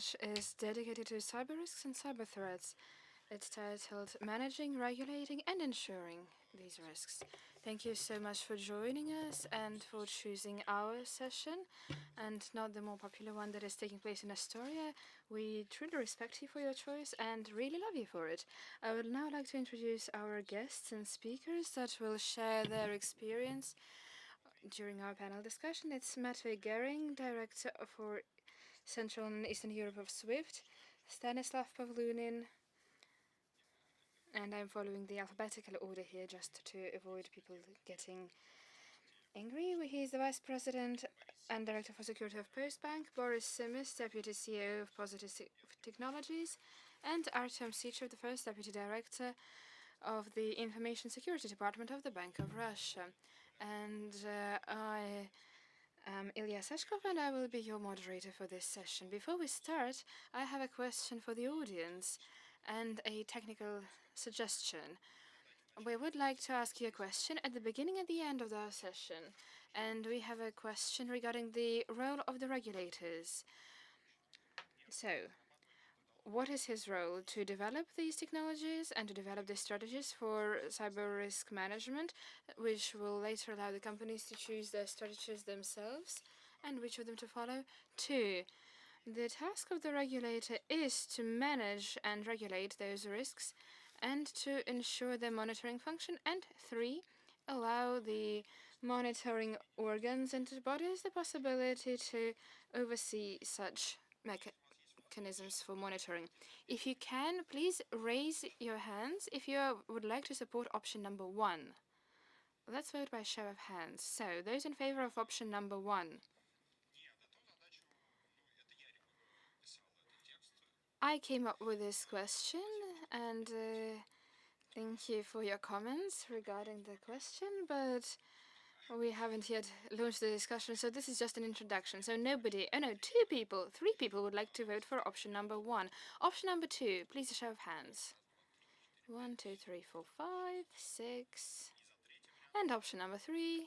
Is dedicated to cyber risks and cyber threats. It's titled Managing, Regulating and Insuring These Risks. Thank you so much for joining us and for choosing our session and not the more popular one that is taking place in Astoria. We truly respect you for your choice and really love you for it. I would now like to introduce our guests and speakers that will share their experience during our panel discussion. It's Matvey Gering, Director for Central and Eastern Europe of SWIFT, Stanislav Pavlunin, and I'm following the alphabetical order here just to avoid people getting angry. He's the Vice President and Director for Security of Postbank, Boris Simis, Deputy CEO of Positive Technologies, and Artem Sichev, the First Deputy Director of the Information Security Department of the Bank of Russia. And I am Ilya Sashkov, and I will be your moderator for this session. Before we start, I have a question for the audience and a technical suggestion. We would like to ask you a question at the beginning and the end of our session. And we have a question regarding the role of the regulators. So, what is his role? To develop these technologies and to develop the strategies for cyber risk management, which will later allow the companies to choose their strategies themselves and which of them to follow. 2. The task of the regulator is to manage and regulate those risks and to ensure their monitoring function. And 3, allow the monitoring organs and bodies the possibility to oversee such mechanisms for monitoring. If you can, please raise your hands if you would like to support option number 1. Let's vote by show of hands. So, those in favor of option number 1. I came up with this question, and thank you for your comments regarding the question, but we haven't yet launched the discussion, so this is just an introduction. So nobody, oh no, 2 people, 3 people would like to vote for option number 1. Option number 2, please a show of hands. 1, 2, 3, 4, 5, 6. And option number 3,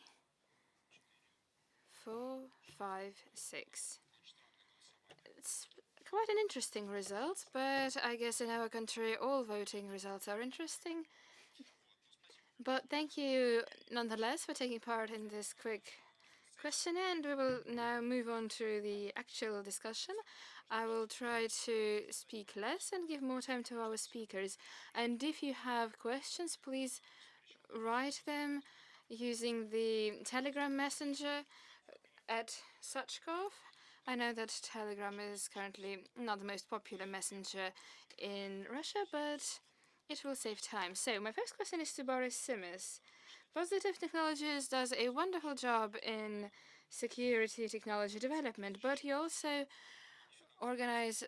4, 5, 6. It's quite an interesting result, but I guess in our country all voting results are interesting. But thank you nonetheless for taking part in this quick question, and we will now move on to the actual discussion. I will try to speak less and give more time to our speakers. And if you have questions, please write them using the Telegram messenger at Suchkov. I know that Telegram is currently not the most popular messenger in Russia, but it will save time. So my first question is to Boris Simis. Positive Technologies does a wonderful job in security technology development, but you also organize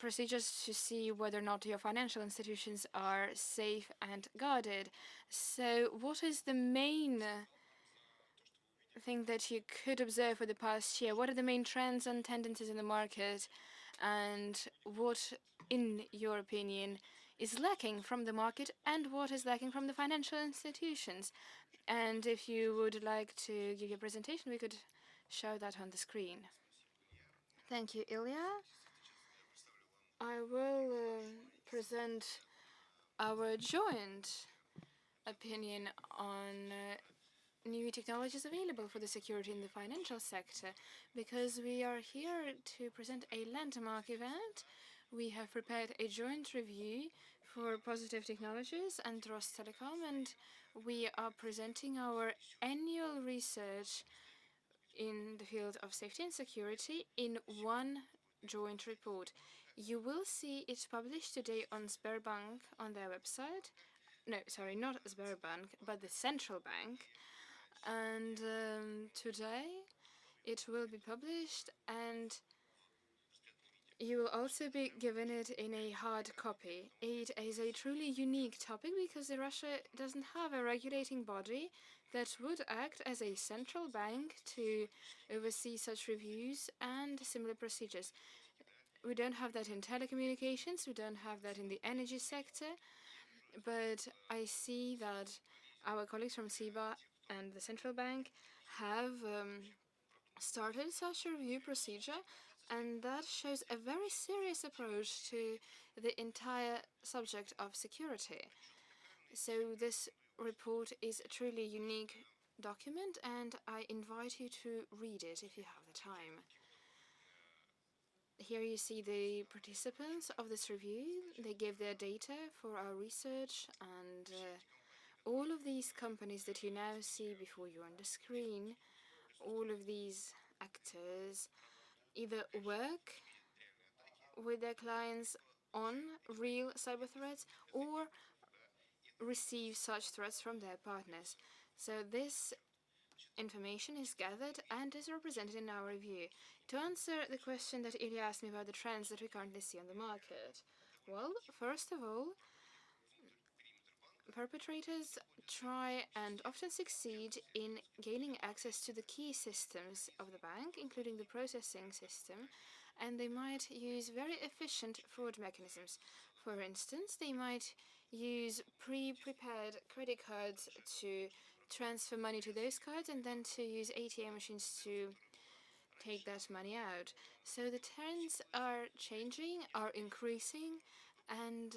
procedures to see whether or not your financial institutions are safe and guarded. So what is the main thing that you could observe for the past year? What are the main trends and tendencies in the market? And what, in your opinion, is lacking from the market and what is lacking from the financial institutions? And if you would like to give your presentation, we could show that on the screen. Thank you, Ilya. I will present our joint opinion on new technologies available for the security in the financial sector, because we are here to present a landmark event. We have prepared a joint review for Positive Technologies and Rostelecom, and we are presenting our annual research in the field of safety and security in one joint report. You will see it published today on Sberbank on their website. No, sorry, not Sberbank, but the central bank. And today it will be published, and you will also be given it in a hard copy. It is a truly unique topic because Russia doesn't have a regulating body that would act as a central bank to oversee such reviews and similar procedures. We don't have that in telecommunications, we don't have that in the energy sector, but I see that our colleagues from SIBA and the central bank have started such a review procedure, And that shows a very serious approach to the entire subject of security. So this report is a truly unique document, and I invite you to read it if you have the time. Here you see the participants of this review. They gave their data for our research, and all of these companies that you now see before you on the screen, all of these actors either work with their clients on real cyber threats or receive such threats from their partners. So this information is gathered and is represented in our review. To answer the question that Ilya asked me about the trends that we currently see on the market, well, first of all, perpetrators try and often succeed in gaining access to the key systems of the bank, including the processing system, and they might use very efficient fraud mechanisms. For instance, they might use pre-prepared credit cards to transfer money to those cards and then to use ATM machines to take that money out. So the trends are changing, are increasing, and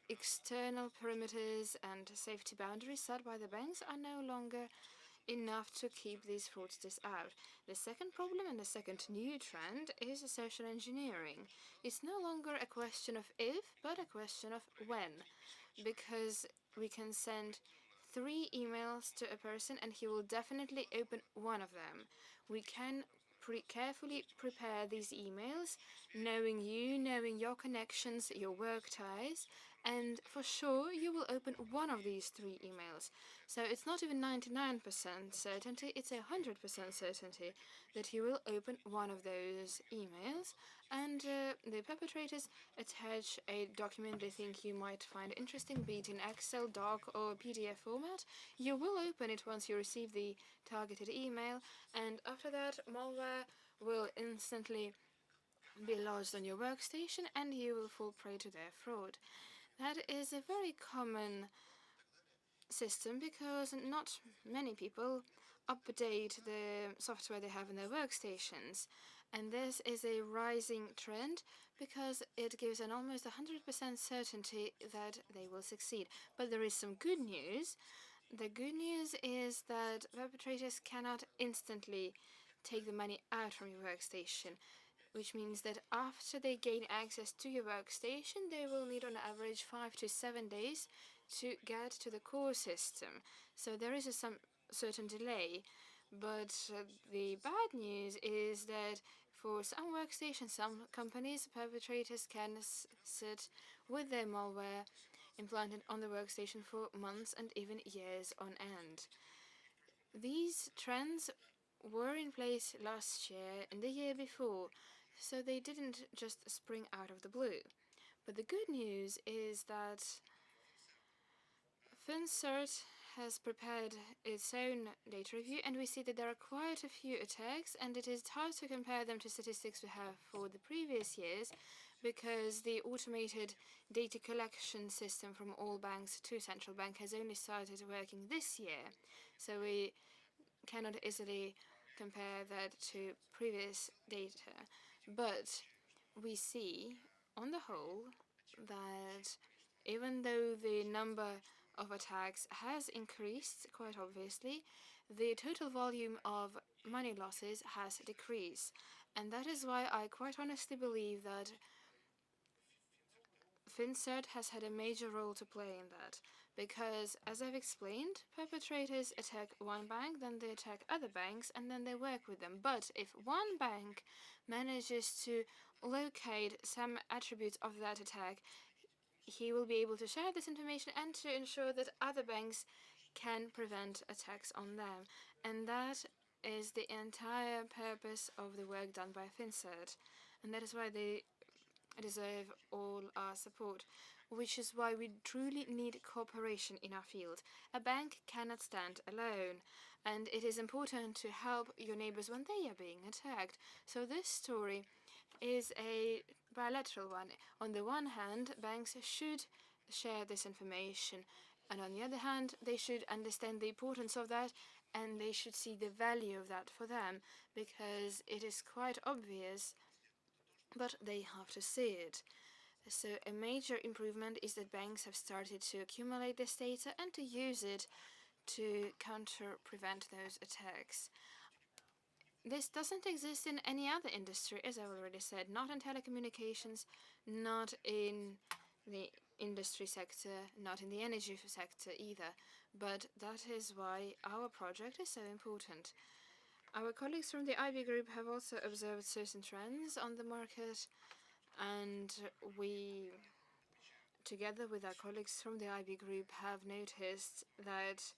external perimeters and safety boundaries set by the banks are no longer enough to keep these fraudsters out. The second problem and the second new trend is social engineering. It's no longer a question of if, but a question of when, because we can send 3 emails to a person and he will definitely open one of them. We can carefully prepare these emails, knowing you, knowing your connections, your work ties, and for sure you will open one of these 3 emails. So it's not even 99% certainty, it's 100% certainty that you will open one of those emails, and the perpetrators attach a document they think you might find interesting, be it in Excel, doc, or PDF format. You will open it once you receive the targeted email, and after that, malware will instantly be lodged on your workstation and you will fall prey to their fraud. That is a very common system because not many people update the software they have in their workstations. And this is a rising trend because it gives an almost 100% certainty that they will succeed. But there is some good news. The good news is that perpetrators cannot instantly take the money out from your workstation, which means that after they gain access to your workstation, they will need on average 5 to 7 days to get to the core system. So there is some certain delay. But the bad news is that for some workstations, some companies, perpetrators can sit with their malware implanted on the workstation for months and even years on end. These trends were in place last year and the year before, so they didn't just spring out of the blue. But the good news is that FinCERT has prepared its own data review, and we see that there are quite a few attacks, and it is hard to compare them to statistics we have for the previous years because the automated data collection system from all banks to central bank has only started working this year. So we cannot easily compare that to previous data. But we see, on the whole, that even though the number of attacks has increased, quite obviously, the total volume of money losses has decreased. And that is why I quite honestly believe that FinCERT has had a major role to play in that, because, as I've explained, perpetrators attack one bank, then they attack other banks, and then they work with them. But if one bank manages to locate some attributes of that attack, he will be able to share this information and to ensure that other banks can prevent attacks on them. And that is the entire purpose of the work done by FinCERT. And that is why they deserve all our support, which is why we truly need cooperation in our field. A bank cannot stand alone, and it is important to help your neighbors when they are being attacked. So this story is a bilateral one. On the one hand, banks should share this information, and on the other hand, they should understand the importance of that and they should see the value of that for them, because it is quite obvious but they have to see it. So a major improvement is that banks have started to accumulate this data and to use it to prevent those attacks. This doesn't exist in any other industry, as I already said, not in telecommunications, not in the industry sector, not in the energy sector either. But that is why our project is so important. Our colleagues from the IB Group have also observed certain trends on the market, and we, together with our colleagues from the IB Group, have noticed that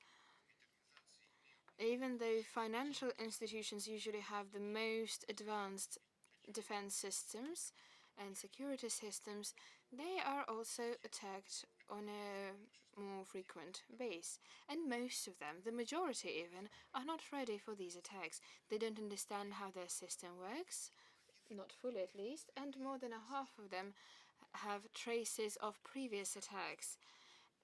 even though financial institutions usually have the most advanced defense systems and security systems, they are also attacked on a more frequent base. And most of them, the majority even, are not ready for these attacks. They don't understand how their system works, not fully at least, and more than a half of them have traces of previous attacks.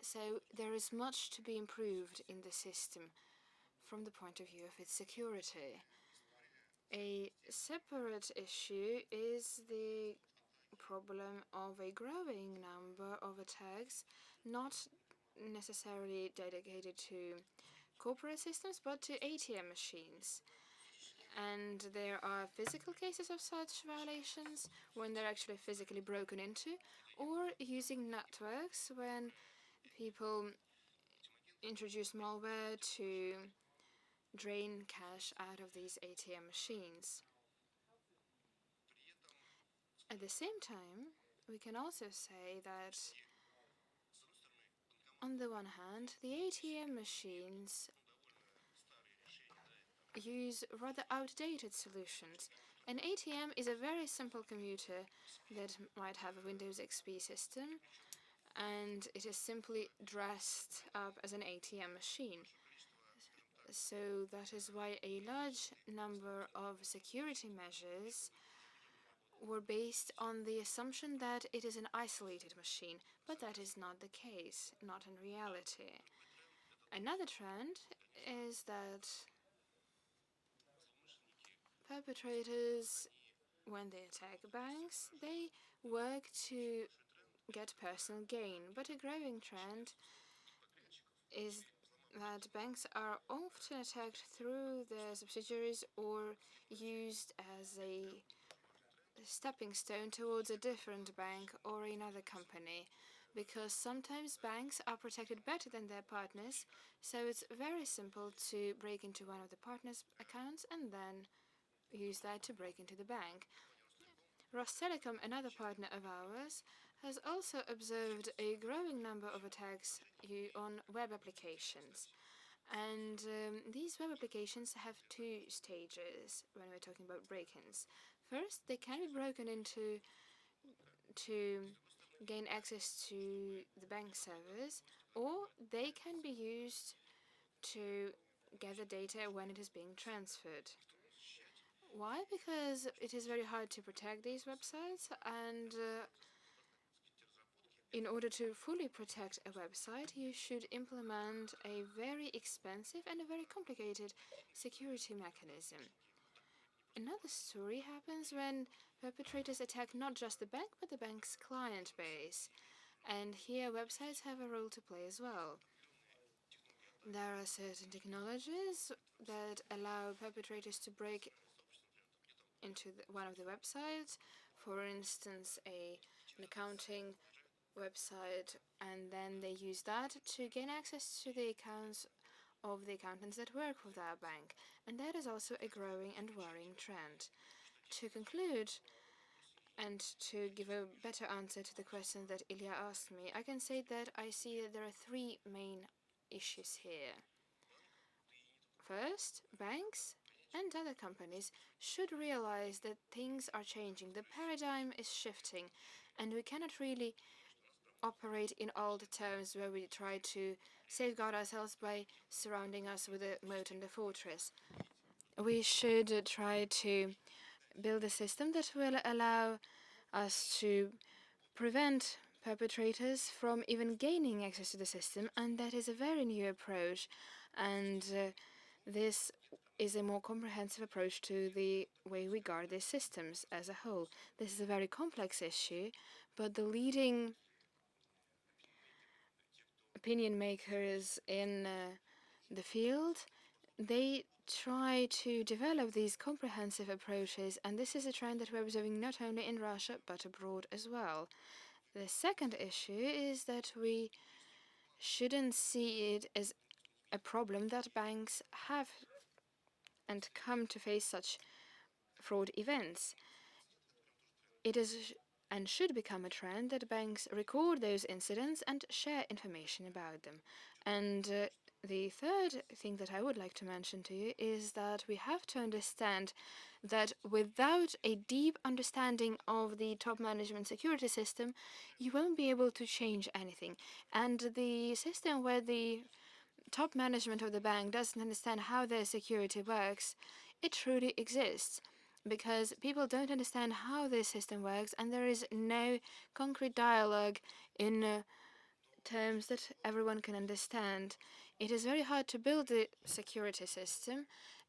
So there is much to be improved in the system from the point of view of its security. A separate issue is the problem of a growing number of attacks, not necessarily dedicated to corporate systems, but to ATM machines. And there are physical cases of such violations when they're actually physically broken into, or using networks when people introduce malware to drain cash out of these ATM machines. At the same time, we can also say that on the one hand, the ATM machines use rather outdated solutions. An ATM is a very simple computer that might have a Windows XP system, and it is simply dressed up as an ATM machine. So that is why a large number of security measures were based on the assumption that it is an isolated machine, but that is not the case, not in reality. Another trend is that perpetrators, when they attack banks, they work to get personal gain, but a growing trend is that banks are often attacked through their subsidiaries or used as a stepping stone towards a different bank or another company, because sometimes banks are protected better than their partners, so it's very simple to break into one of the partners' accounts and then use that to break into the bank. Rostelecom, another partner of ours, has also observed a growing number of attacks on web applications. And these web applications have two stages when we're talking about break-ins. First, they can be broken into to gain access to the bank servers, or they can be used to gather data when it is being transferred. Why? Because it is very hard to protect these websites, and in order to fully protect a website, you should implement a very expensive and a very complicated security mechanism. Another story happens when perpetrators attack not just the bank, but the bank's client base. And here websites have a role to play as well. There are certain technologies that allow perpetrators to break into one of the websites, for instance, an accounting website, and then they use that to gain access to the accounts of the accountants that work with our bank. And that is also a growing and worrying trend. To conclude, and to give a better answer to the question that Ilya asked me, I can say that I see that there are three main issues here. First, banks and other companies should realize that things are changing, the paradigm is shifting, and we cannot really operate in old terms where we try to safeguard ourselves by surrounding us with a moat and a fortress. We should try to build a system that will allow us to prevent perpetrators from even gaining access to the system, and that is a very new approach. And this is a more comprehensive approach to the way we guard these systems as a whole. This is a very complex issue, but the leading opinion makers in the field, they try to develop these comprehensive approaches, and this is a trend that we're observing not only in Russia but abroad as well. The second issue is that we shouldn't see it as a problem that banks have and come to face such fraud events. It is and should become a trend that banks record those incidents and share information about them. And the third thing that I would like to mention to you is that we have to understand that without a deep understanding of the top management security system, you won't be able to change anything. And the system where the top management of the bank doesn't understand how their security works, it truly exists because people don't understand how this system works and there is no concrete dialogue in terms that everyone can understand. It is very hard to build a security system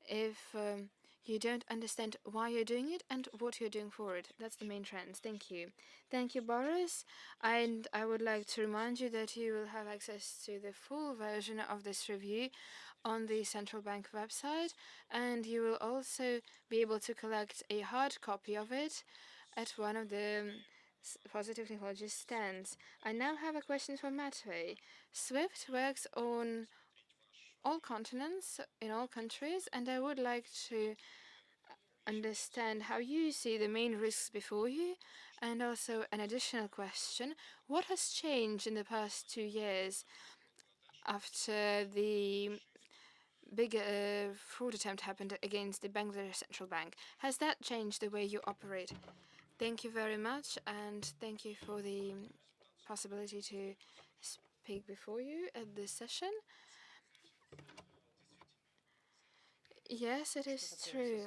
if you don't understand why you're doing it and what you're doing for it. That's the main trend. Thank you. Thank you, Boris. And I would like to remind you that you will have access to the full version of this review on the central bank website, and you will also be able to collect a hard copy of it at one of the Positive Technologies stands. I now have a question for Matvey. SWIFT works on all continents, in all countries, and I would like to understand how you see the main risks before you, and also an additional question. What has changed in the past 2 years after the big fraud attempt happened against the Bangladesh Central Bank? Has that changed the way you operate? Thank you very much, and thank you for the possibility to speak before you at this session. Yes, it is true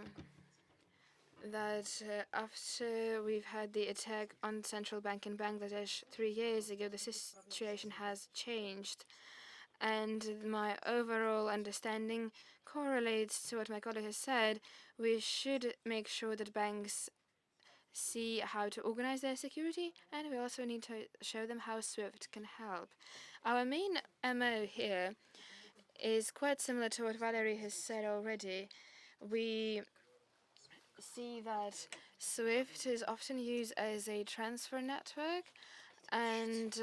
that after we've had the attack on the central bank in Bangladesh 3 years ago, the situation has changed. And my overall understanding correlates to what my colleague has said. We should make sure that banks see how to organize their security, and we also need to show them how SWIFT can help. Our main MO here is quite similar to what Valerie has said already. We see that SWIFT is often used as a transfer network, and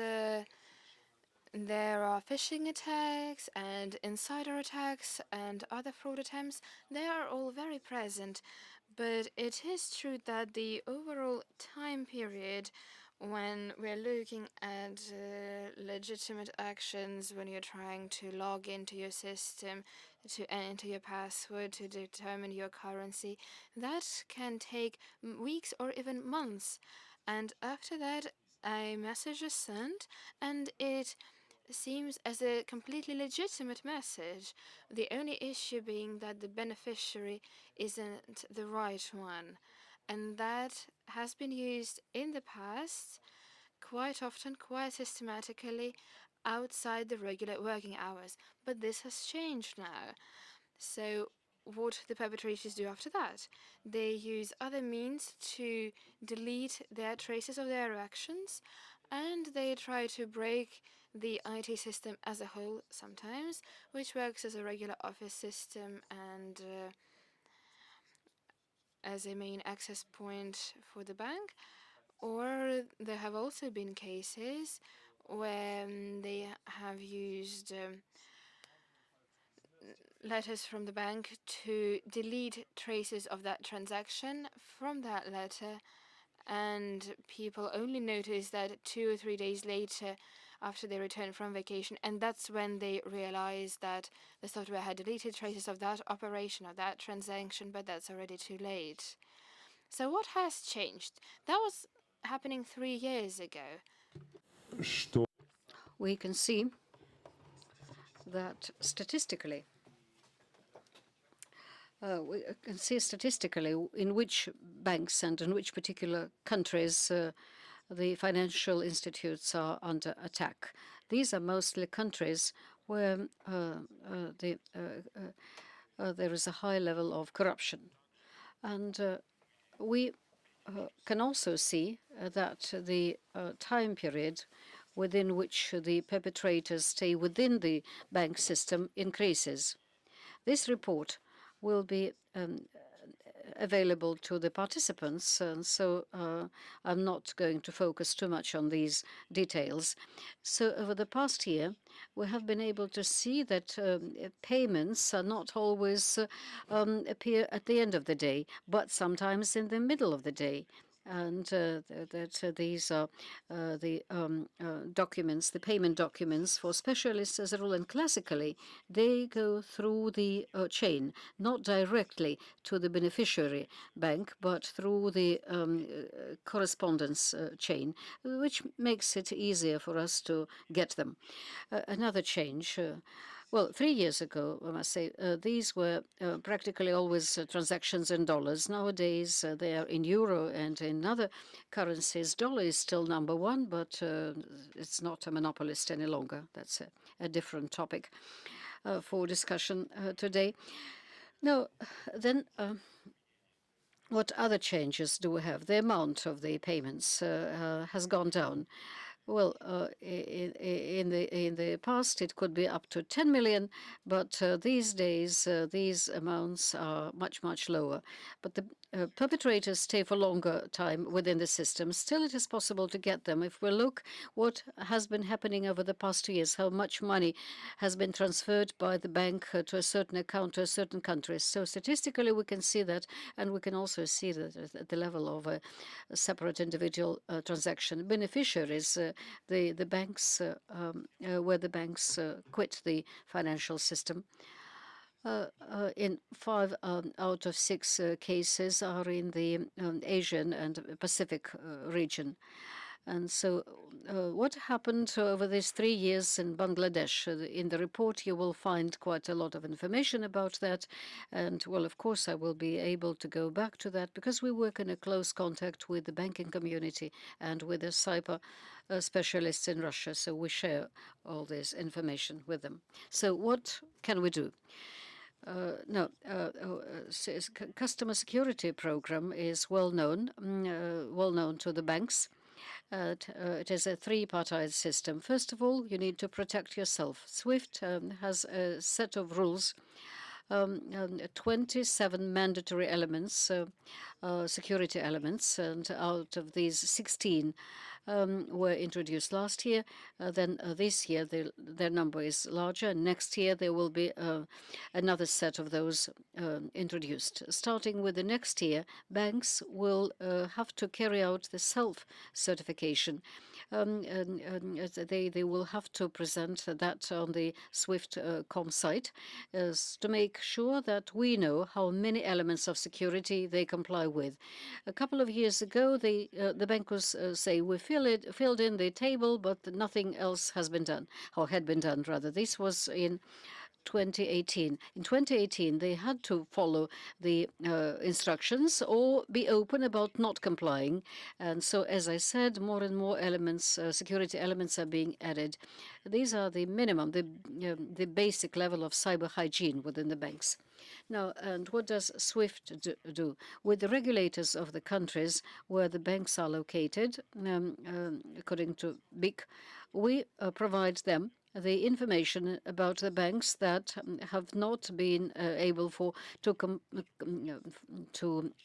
there are phishing attacks and insider attacks and other fraud attempts. They are all very present, but it is true that the overall time period when we're looking at legitimate actions, when you're trying to log into your system, to enter your password, to determine your currency, that can take weeks or even months. And after that, a message is sent, and it seems as a completely legitimate message. The only issue being that the beneficiary isn't the right one. And that has been used in the past quite often, quite systematically, outside the regular working hours. But this has changed now. So what the perpetrators do after that? They use other means to delete their traces of their actions, and they try to break the IT system as a whole sometimes, which works as a regular office system and as a main access point for the bank. Or there have also been cases where they have used letters from the bank to delete traces of that transaction from that letter, and people only notice that 2 or 3 days later after they return from vacation, and that's when they realize that the software had deleted traces of that operation or that transaction, but that's already too late. So what has changed? That was happening 3 years ago. We can see that statistically, in which banks and in which particular countries the financial institutes are under attack. These are mostly countries where the there is a high level of corruption. And we can also see that the time period within which the perpetrators stay within the bank system increases. This report will be available to the participants, and so I'm not going to focus too much on these details. So over the past year, we have been able to see that payments are not always appear at the end of the day, but sometimes in the middle of the day. And that these are the documents, the payment documents for specialists as a rule. And classically, they go through the chain, not directly to the beneficiary bank, but through the correspondence chain, which makes it easier for us to get them. Another change. Well, 3 years ago, I must say, these were practically always transactions in dollars. Nowadays, they are in euro and in other currencies. Dollar is still number one, but it's not a monopolist any longer. That's a different topic for discussion today. Now, then, what other changes do we have? The amount of the payments has gone down. Well, in the past, it could be up to 10 million, but these days, these amounts are much lower. But the perpetrators stay for longer time within the system. Still, it is possible to get them. If we look what has been happening over the past 2 years, how much money has been transferred by the bank to a certain account to a certain country. So statistically, we can see that, and we can also see that at the level of a separate individual transaction. Beneficiaries, the banks, where the banks quit the financial system. In 5 out of 6 cases are in the Asian and Pacific region. And so, what happened over these 3 years in Bangladesh? In the report, you will find quite a lot of information about that. And, well, of course, I will be able to go back to that because we work in a close contact with the banking community and with the cyber specialists in Russia. So we share all this information with them. So, what can we do? No, customer security program is well known to the banks. It is a three-partite system. First of all, you need to protect yourself. SWIFT has a set of rules, 27 mandatory elements, security elements, and out of these, 16 were introduced last year. Then this year, their number is larger. Next year, there will be another set of those introduced. Starting with the next year, banks will have to carry out the self-certification. They will have to present that on the SWIFT.com site to make sure that we know how many elements of security they comply with. A couple of years ago, the bankers say we filled in the table, but nothing else has been done, or had been done rather. This was in 2018. In 2018, they had to follow the instructions or be open about not complying. And so, as I said, more and more elements, security elements, are being added. These are the minimum, the basic level of cyber hygiene within the banks. Now, and what does SWIFT do? With the regulators of the countries where the banks are located, according to BIC, we provide them the information about the banks that have not been able to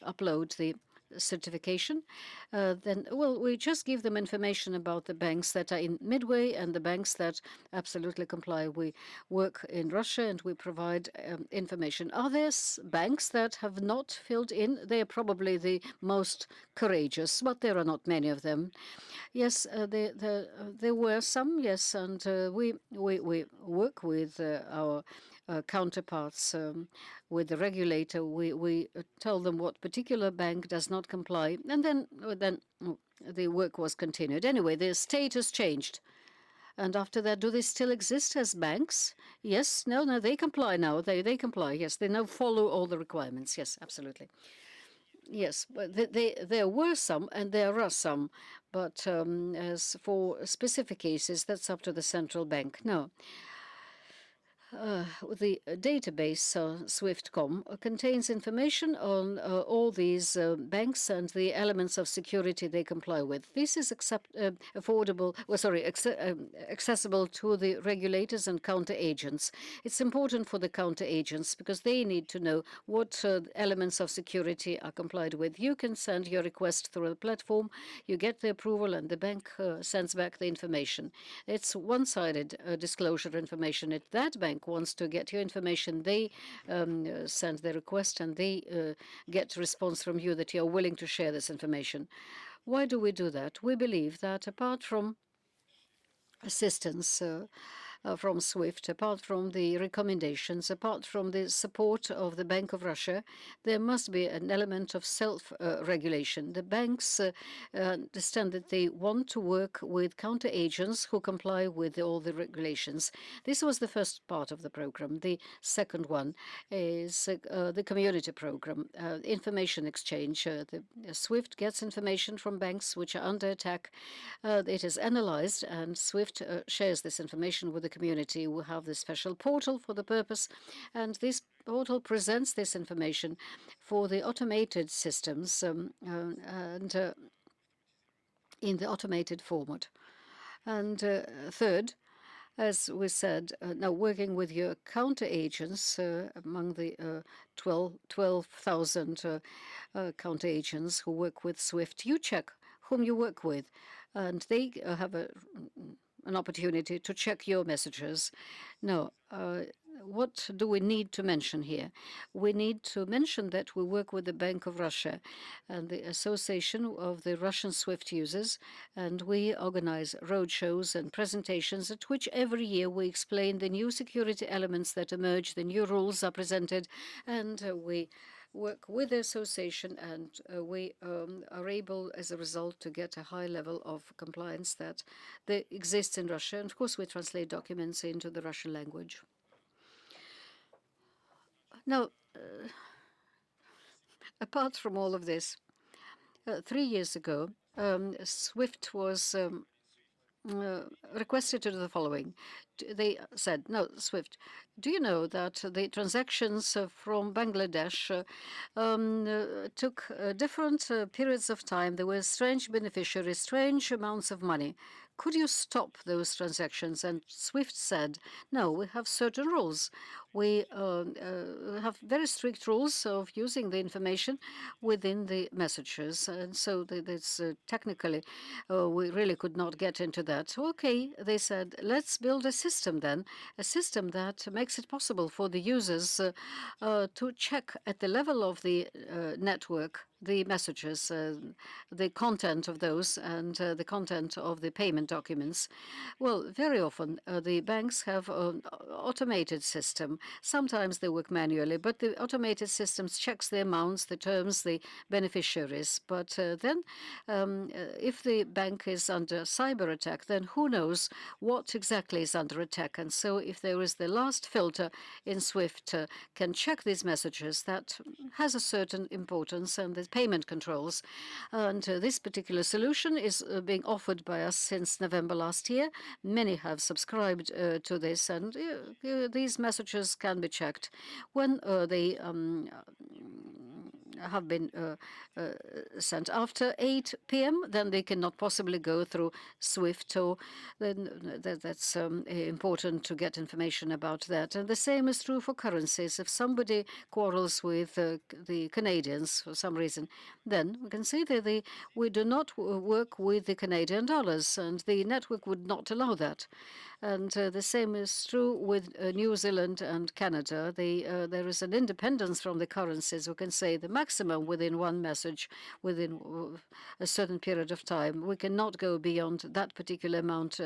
upload the certification. Then, well, we just give them information about the banks that are in Midway and the banks that absolutely comply. We work in Russia and we provide information. Are there banks that have not filled in? They are probably the most courageous, but there are not many of them. Yes, there were some, yes, and we work with our counterparts, with the regulator. We tell them what particular bank does not comply, and then the work was continued. Anyway, the status changed. And after that, do they still exist as banks? Yes, no, they comply now. They comply. Yes, they now follow all the requirements. Yes, absolutely. Yes, but there were some, and there are some, but as for specific cases, that's up to the central bank. No. the database SWIFT.com contains information on all these banks and the elements of security they comply with. This is accessible to the regulators and counter agents. It's important for the counter agents because they need to know what elements of security are complied with. You can send your request through the platform, you get the approval, and the bank sends back the information. It's one-sided disclosure information. If that bank wants to get your information, they send the request and they get a response from you that you're willing to share this information. Why do we do that? We believe that apart from assistance from SWIFT, apart from the recommendations, apart from the support of the Bank of Russia, there must be an element of self-regulation. The banks understand that they want to work with counter agents who comply with all the regulations. This was the first part of the program. The second one is the community program, information exchange. The SWIFT gets information from banks which are under attack. It is analyzed, and SWIFT shares this information with the community. We have this special portal for the purpose, and this portal presents this information for the automated systems and in the automated format. And third, as we said, now working with your counter agents among the 12,000 counter agents who work with SWIFT, you check whom you work with, and they have an opportunity to check your messages. Now, what do we need to mention here? We need to mention that we work with the Bank of Russia and the Association of the Russian SWIFT users, and we organize roadshows and presentations at which every year we explain the new security elements that emerge, the new rules are presented, and we work with the association, and we are able, as a result, to get a high level of compliance that exists in Russia. And of course, we translate documents into the Russian language. Now, apart from all of this, 3 years ago, SWIFT was requested to do the following. They said, no, SWIFT, do you know that the transactions from Bangladesh took different periods of time? There were strange beneficiaries, strange amounts of money. Could you stop those transactions? And SWIFT said, no, we have certain rules. We have very strict rules of using the information within the messages. And so that's technically, we really could not get into that. Okay, they said, let's build a system then, a system that makes it possible for the users to check at the level of the network the messages, the content of those, and the content of the payment documents. Well, very often the banks have an automated system. Sometimes they work manually, but the automated systems checks the amounts, the terms, the beneficiaries. But then, if the bank is under cyber attack, then who knows what exactly is under attack? And so, if there is the last filter in SWIFT can check these messages, that has a certain importance, and the payment controls. And this particular solution is being offered by us since November last year. Many have subscribed to this, and these messages can be checked when they have been sent after 8 p.m. Then they cannot possibly go through SWIFT, or then that's important to get information about that. And the same is true for currencies. If somebody quarrels with the Canadians for some reason, then we can see that we do not work with the Canadian dollars, and the network would not allow that. And the same is true with New Zealand and Canada. There is an independence from the currencies. We can say the maximum within one message within a certain period of time. We cannot go beyond that particular amount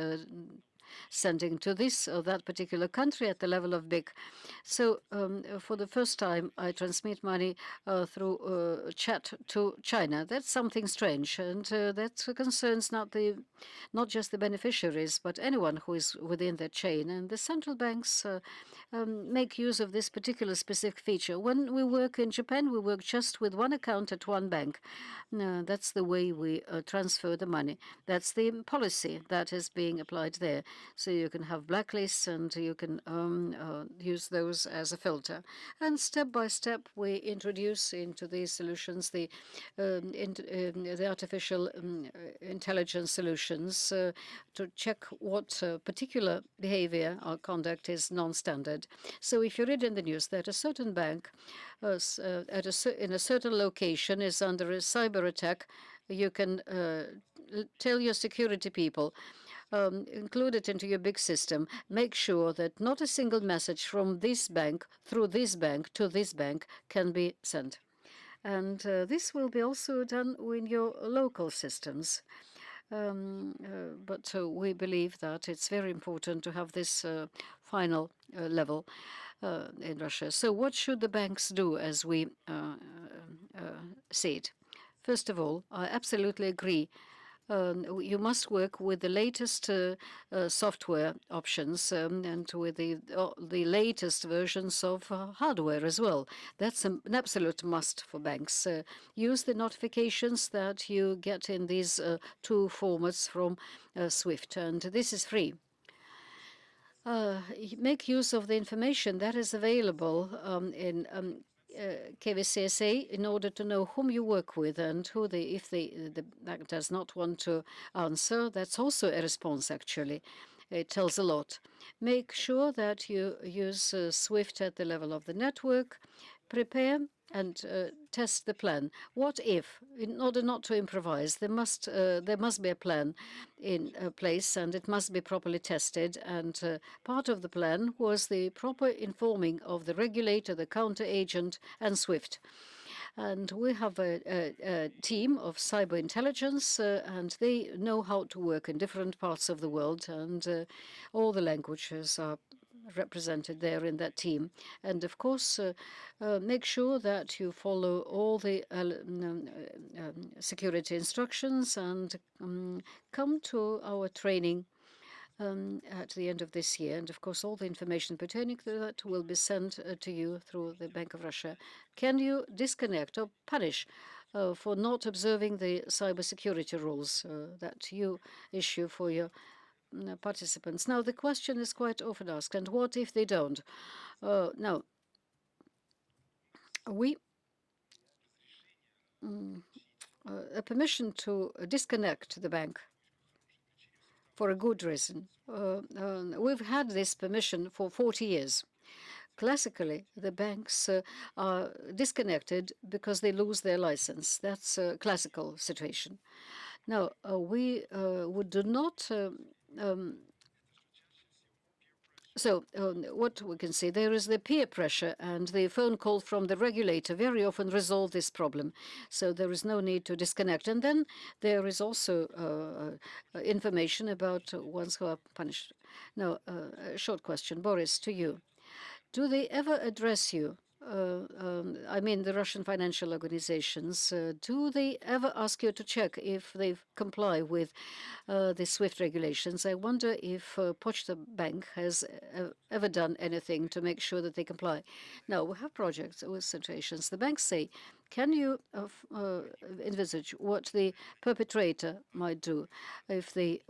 sending to this or that particular country at the level of BIC. So for the first time, I transmit money through chat to China. That's something strange, and that concerns not just the beneficiaries, but anyone who is within that chain. And the central banks make use of this particular specific feature. When we work in Japan, we work just with one account at one bank. That's the way we transfer the money. That's the policy that is being applied there. So you can have blacklists and you can use those as a filter. And step by step, we introduce into these solutions the artificial intelligence solutions to check what particular behavior or conduct is non-standard. So if you read in the news that a certain bank in a certain location is under a cyber attack, you can tell your security people, include it into your big system. Make sure that not a single message from this bank through this bank to this bank can be sent. And this will be also done in your local systems. But we believe that it's very important to have this final level in Russia. So what should the banks do as we see it? First of all, I absolutely agree. You must work with the latest software options and with the latest versions of hardware as well. That's an absolute must for banks. Use the notifications that you get in these two formats from SWIFT, and this is free. Make use of the information that is available in KVCSA in order to know whom you work with and who if the bank does not want to answer. That's also a response, actually. It tells a lot. Make sure that you use SWIFT at the level of the network. Prepare and test the plan. What if, in order not to improvise, there must be a plan in place, and it must be properly tested. And part of the plan was the proper informing of the regulator, the counter agent, and SWIFT. And we have a team of cyber intelligence, and they know how to work in different parts of the world, and all the languages are represented there in that team. And of course, make sure that you follow all the security instructions and come to our training at the end of this year. And of course, all the information pertaining to that will be sent to you through the Bank of Russia. Can you disconnect or punish for not observing the cybersecurity rules that you issue for your participants? Now, the question is quite often asked, and what if they don't? Now, we a permission to disconnect the bank for a good reason. We've had this permission for 40 years. Classically, the banks are disconnected because they lose their license. That's a classical situation. Now, we would do not so what we can see, there is the peer pressure, and the phone call from the regulator very often resolve this problem. So there is no need to disconnect. And then there is also information about ones who are punished. Now, a short question, Boris, to you. Do they ever address you? I mean, the Russian financial organizations, do they ever ask you to check if they comply with the SWIFT regulations? I wonder if Pochta Bank has ever done anything to make sure that they comply. Now, we have projects with situations. The banks say, can you envisage what the perpetrator might do if they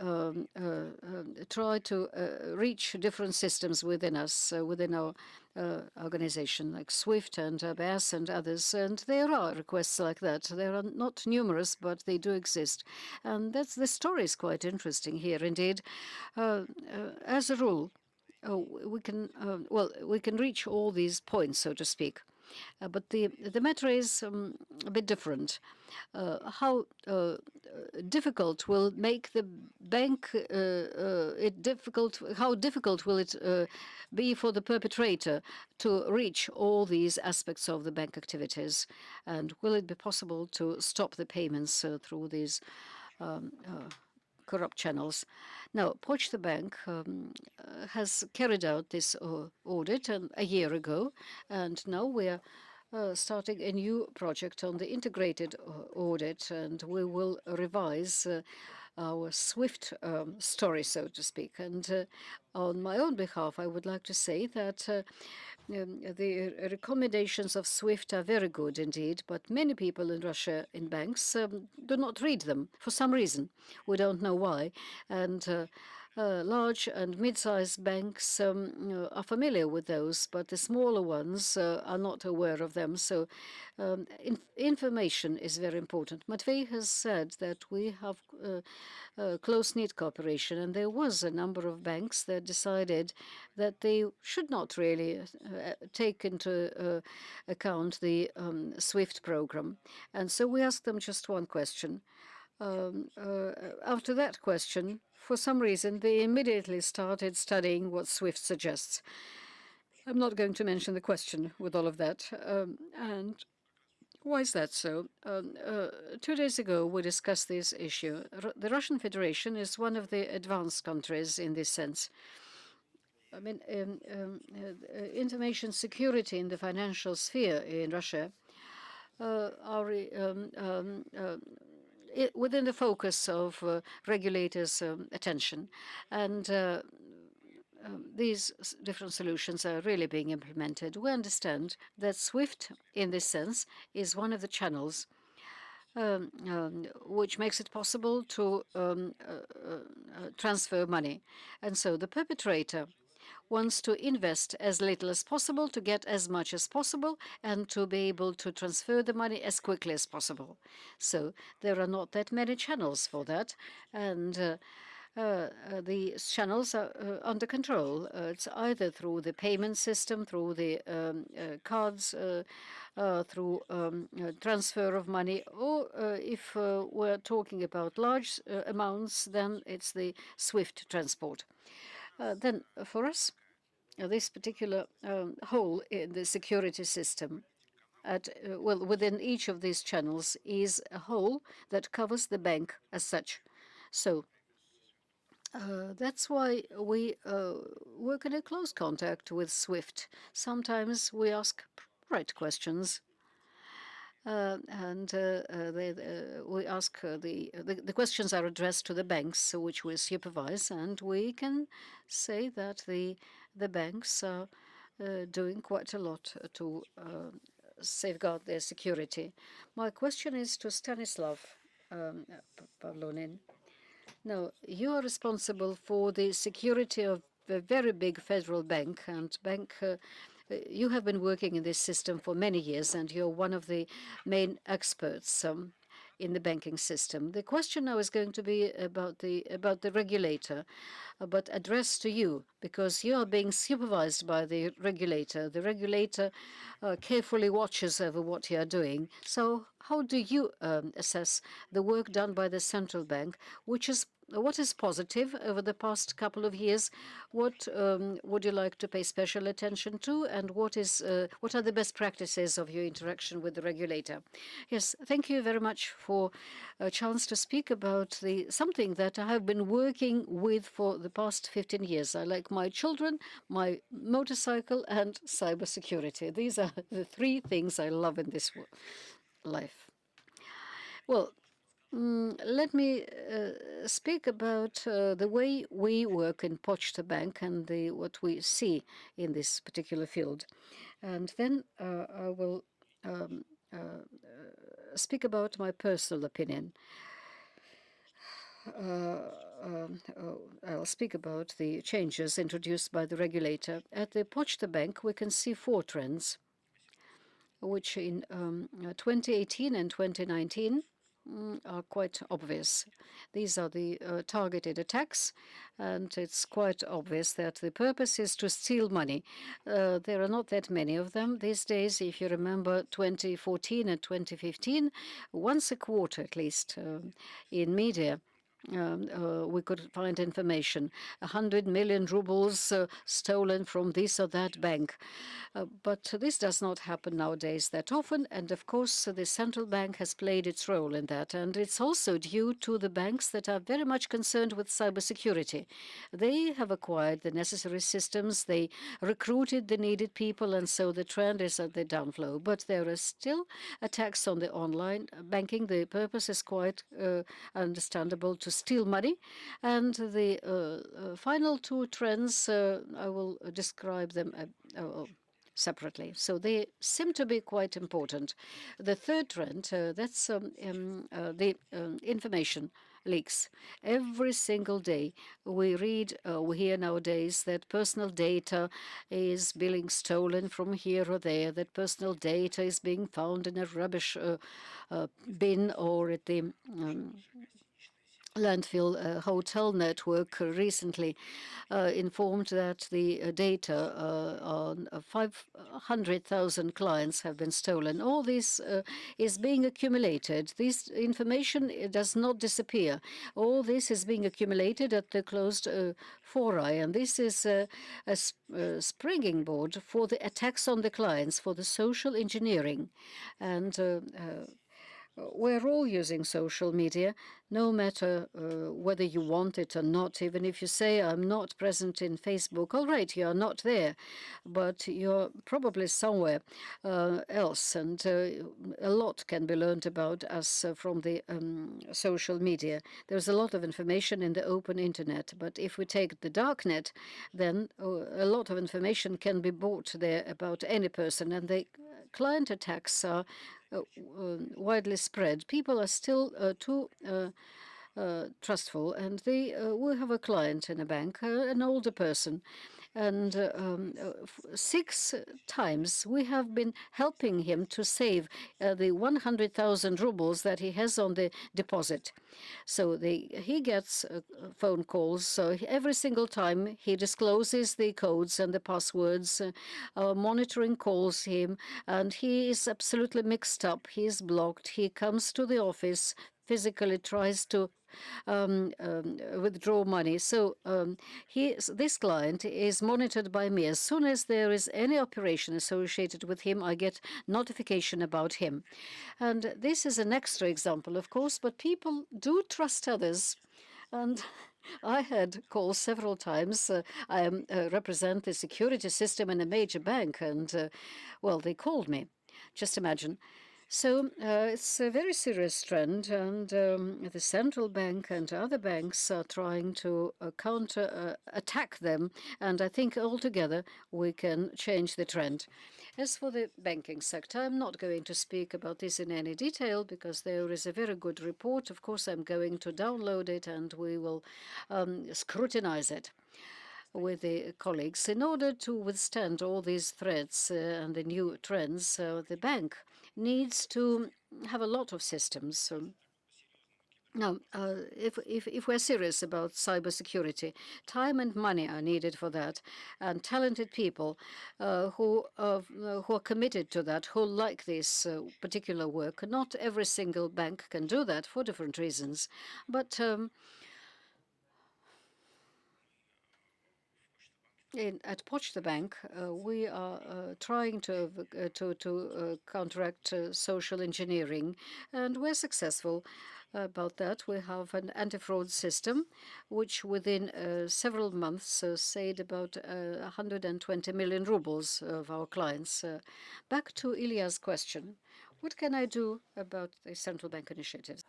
try to reach different systems within us, within our organization, like SWIFT and ABS and others? And there are requests like that. There are not numerous, but they do exist. And that's the story is quite interesting here, indeed. As a rule, we can we can reach all these points, so to speak. But the matter is a bit different. How difficult will make the bank it difficult? How difficult will it be for the perpetrator to reach all these aspects of the bank activities? And will it be possible to stop the payments through these corrupt channels? Now, Pochta Bank has carried out this audit a year ago, and now we are starting a new project on the integrated audit, and we will revise our SWIFT story, so to speak. And on my own behalf, I would like to say that the recommendations of SWIFT are very good indeed, but many people in Russia in banks do not read them for some reason. We don't know why. And Large and mid-sized banks are familiar with those, but the smaller ones are not aware of them. So information is very important. Matvey has said that we have close-knit cooperation, and there was a number of banks that decided that they should not really take into account the SWIFT program. And so we asked them just one question. After that question, for some reason, they immediately started studying what SWIFT suggests. I'm not going to mention the question with all of that. And why is that so? 2 days ago, we discussed this issue. The Russian Federation is one of the advanced countries in this sense. I mean, information security in the financial sphere in Russia are within the focus of regulators' attention. And these different solutions are really being implemented. We understand that SWIFT, in this sense, is one of the channels which makes it possible to transfer money. And so the perpetrator wants to invest as little as possible to get as much as possible and to be able to transfer the money as quickly as possible. So there are not that many channels for that. And the channels are under control. It's either through the payment system, through the cards, through transfer of money, or if we're talking about large amounts, then it's the SWIFT transport. Then for us, this particular hole in the security system within each of these channels is a hole that covers the bank as such. So that's why we work in a close contact with SWIFT. Sometimes we ask right questions. And we ask the questions are addressed to the banks which we supervise, and we can say that the banks are doing quite a lot to safeguard their security. My question is to Stanislav Pavlonin. No, you are responsible for the security of a very big federal bank, and you have been working in this system for many years, and you're one of the main experts in the banking system. The question now is going to be about the regulator, but addressed to you because you are being supervised by the regulator. The regulator carefully watches over what you are doing. So how do you assess the work done by the central bank, what is positive over the past couple of years? What would you like to pay special attention to, and what are the best practices of your interaction with the regulator? Yes, thank you very much for a chance to speak about something that I have been working with for the past 15 years. I like my children, my motorcycle, and cybersecurity. These are the three things I love in this life. Well, let me speak about the way we work in Pochta Bank and what we see in this particular field. And then I will speak about my personal opinion. I'll speak about the changes introduced by the regulator. At the Pochta Bank, we can see four trends, which in 2018 and 2019 are quite obvious. These are the targeted attacks, and it's quite obvious that the purpose is to steal money. There are not that many of them these days. If you remember 2014 and 2015, once a quarter at least in media, we could find information. 100 million rubles stolen from this or that bank. But this does not happen nowadays that often. And of course, the central bank has played its role in that. And it's also due to the banks that are very much concerned with cybersecurity. They have acquired the necessary systems. They recruited the needed people. And so the trend is at the downflow. But there are still attacks on the online banking. The purpose is quite understandable, to steal money. And the final two trends, I will describe them separately. So they seem to be quite important. The third trend, that's the information leaks. Every single day, we read, we hear nowadays that personal data is being stolen from here or there, that personal data is being found in a rubbish bin or at the landfill. Hotel network recently informed that the data on 500,000 clients have been stolen. All this is being accumulated. This information does not disappear. All this is being accumulated at the closed fora, and this is a springing board for the attacks on the clients, for the social engineering. And we're all using social media, no matter whether you want it or not. Even if you say, I'm not present in Facebook, all right, you're not there, but you're probably somewhere else. And a lot can be learned about us from the social media. There's a lot of information in the open internet, but if we take the dark net, then a lot of information can be bought there about any person, and the client attacks are widely spread. People are still too trustful, and they will have a client in a bank, an older person, and 6 times we have been helping him to save the 100,000 rubles that he has on the deposit. So he gets phone calls. So every single time he discloses the codes and the passwords, monitoring calls him, and he is absolutely mixed up. He is blocked. He comes to the office, physically tries to withdraw money. So this client is monitored by me. As soon as there is any operation associated with him, I get notification about him. And this is an extra example, of course, but people do trust others. And I had calls several times. I represent the security system in a major bank, and well, they called me. Just imagine. So it's a very serious trend, and the central bank and other banks are trying to counter attack them. And I think altogether we can change the trend. As for the banking sector, I'm not going to speak about this in any detail because there is a very good report. Of course, I'm going to download it and we will scrutinize it with the colleagues. In order to withstand all these threats and the new trends, the bank needs to have a lot of systems. Now, if we're serious about cybersecurity, time and money are needed for that, and talented people who are committed to that, who like this particular work. Not every single bank can do that for different reasons, but at Pochta Bank, we are trying to counteract social engineering, and we're successful about that. We have an anti-fraud system, which within several months saved about 120 million rubles of our clients. Back to Ilya's question, what can I do about the central bank initiatives?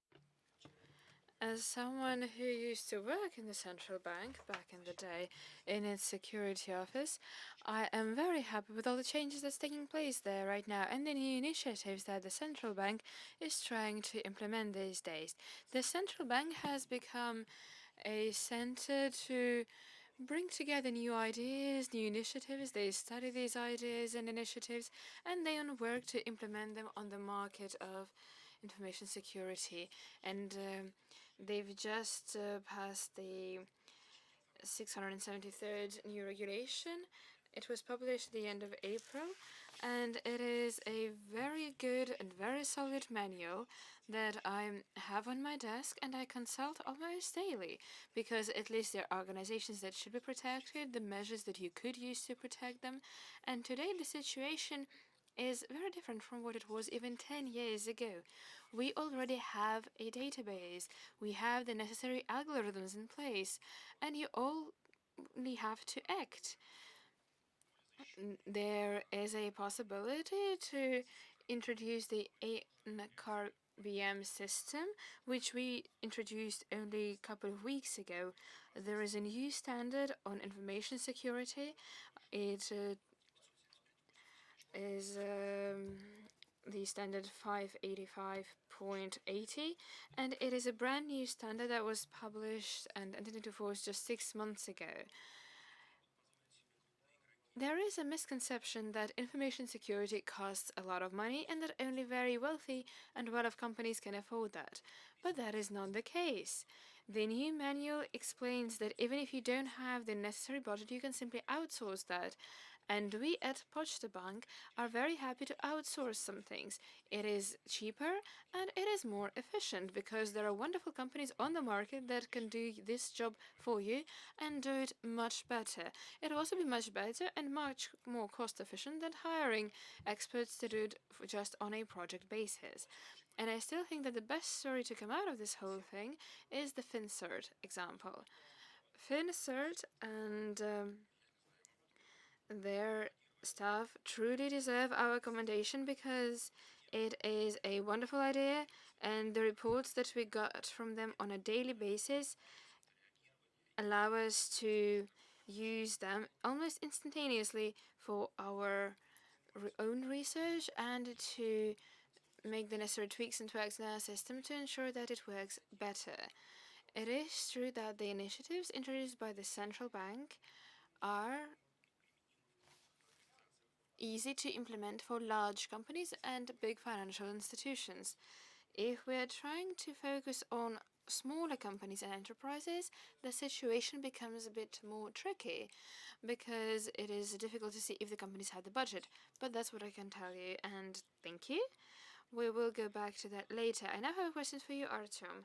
As someone who used to work in the central bank back in the day in its security office, I am very happy with all the changes that's taking place there right now and the new initiatives that the central bank is trying to implement these days. The central bank has become a center to bring together new ideas, new initiatives. They study these ideas and initiatives, and they work to implement them on the market of information security. And they've just passed the 673rd new regulation. It was published at the end of April, and it is a very good and very solid manual that I have on my desk and I consult almost daily, because at least there are organizations that should be protected, the measures that you could use to protect them, and today the situation is very different from what it was even 10 years ago. We already have a database, we have the necessary algorithms in place, and you only have to act. There is a possibility to introduce the ANCAR-BM system, which we introduced only a couple of weeks ago. There is a new standard on information security. It is the standard 585.80, and it is a brand new standard that was published and entered into force just 6 months ago. There is a misconception that information security costs a lot of money and that only very wealthy and well-off companies can afford that. But that is not the case. The new manual explains that even if you don't have the necessary budget, you can simply outsource that. And we at Poczta Bank are very happy to outsource some things. It is cheaper and it is more efficient because there are wonderful companies on the market that can do this job for you and do it much better. It will also be much better and much more cost efficient than hiring experts to do it just on a project basis. And I still think that the best story to come out of this whole thing is the FinCert example. FinCert and their staff truly deserve our commendation because it is a wonderful idea, and the reports that we got from them on a daily basis allow us to use them almost instantaneously for our own research and to make the necessary tweaks and tweaks in our system to ensure that it works better. It is true that the initiatives introduced by the central bank are easy to implement for large companies and big financial institutions. If we are trying to focus on smaller companies and enterprises, the situation becomes a bit more tricky because it is difficult to see if the companies have the budget. But that's what I can tell you, and thank you. We will go back to that later. I now have a question for you, Artyom.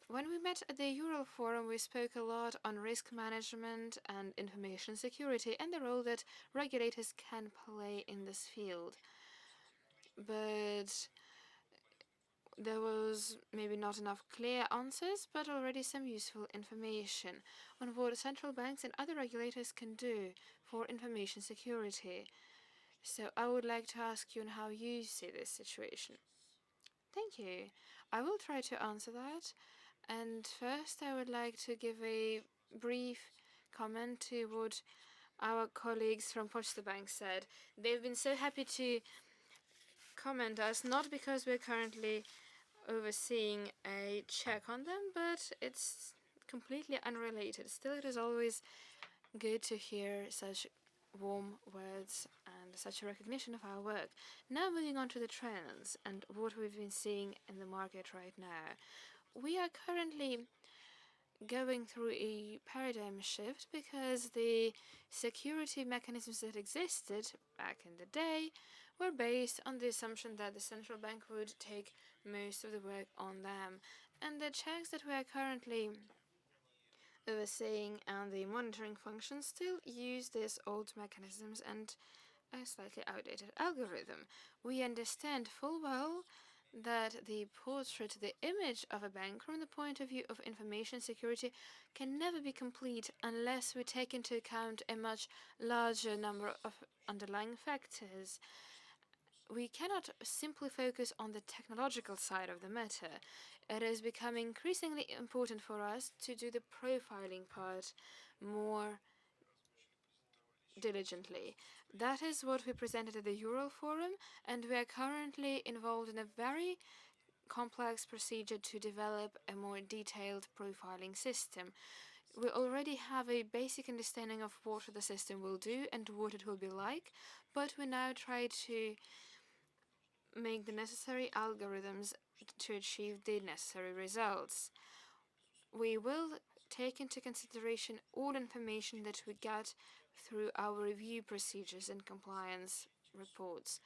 When we met at the Ural Forum, we spoke a lot on risk management and information security and the role that regulators can play in this field. But there was maybe not enough clear answers, but already some useful information on what central banks and other regulators can do for information security. So I would like to ask you on how you see this situation. Thank you. I will try to answer that. And first, I would like to give a brief comment to what our colleagues from Poczta Bank said. They've been so happy to comment us, not because we're currently overseeing a check on them, but it's completely unrelated. Still, it is always good to hear such warm words and such a recognition of our work. Now, moving on to the trends and what we've been seeing in the market right now. We are currently going through a paradigm shift because the security mechanisms that existed back in the day were based on the assumption that the central bank would take most of the work on them. And the checks that we are currently overseeing and the monitoring functions still use these old mechanisms and a slightly outdated algorithm. We understand full well that the portrait, the image of a bank from the point of view of information security can never be complete unless we take into account a much larger number of underlying factors. We cannot simply focus on the technological side of the matter. It is becoming increasingly important for us to do the profiling part more diligently. That is what we presented at the Ural Forum, and we are currently involved in a very complex procedure to develop a more detailed profiling system. We already have a basic understanding of what the system will do and what it will be like, but we now try to make the necessary algorithms to achieve the necessary results. We will take into consideration all information that we get through our review procedures and compliance reports,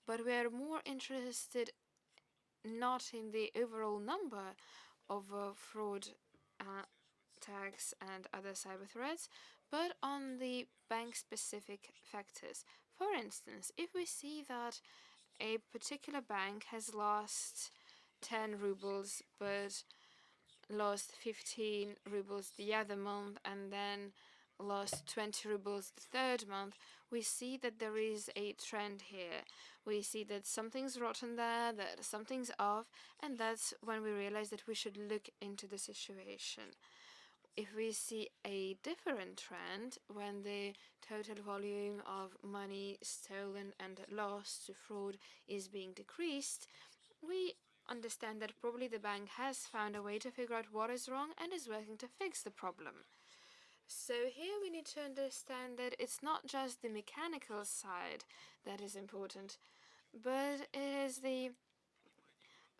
but we are more interested not in the overall number of fraud attacks and other cyber threats, but on the bank-specific factors. For instance, if we see that a particular bank has lost 10 rubles but lost 15 rubles the other month and then lost 20 rubles the third month, we see that there is a trend here. We see that something's rotten there, that something's off, and that's when we realize that we should look into the situation. if we see a different trend when the total volume of money stolen and lost to fraud is being decreased, we understand that probably the bank has found a way to figure out what is wrong and is working to fix the problem. So here we need to understand that it's not just the mechanical side that is important, but it is the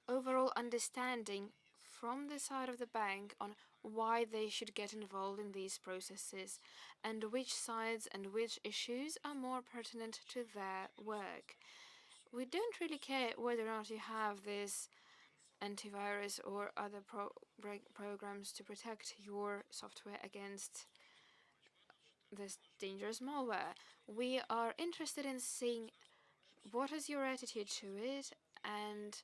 overall understanding from the side of the bank on why they should get involved in these processes and which sides and which issues are more pertinent to their work. We don't really care whether or not you have this antivirus or other programs to protect your software against this dangerous malware. We are interested in seeing what is your attitude to it and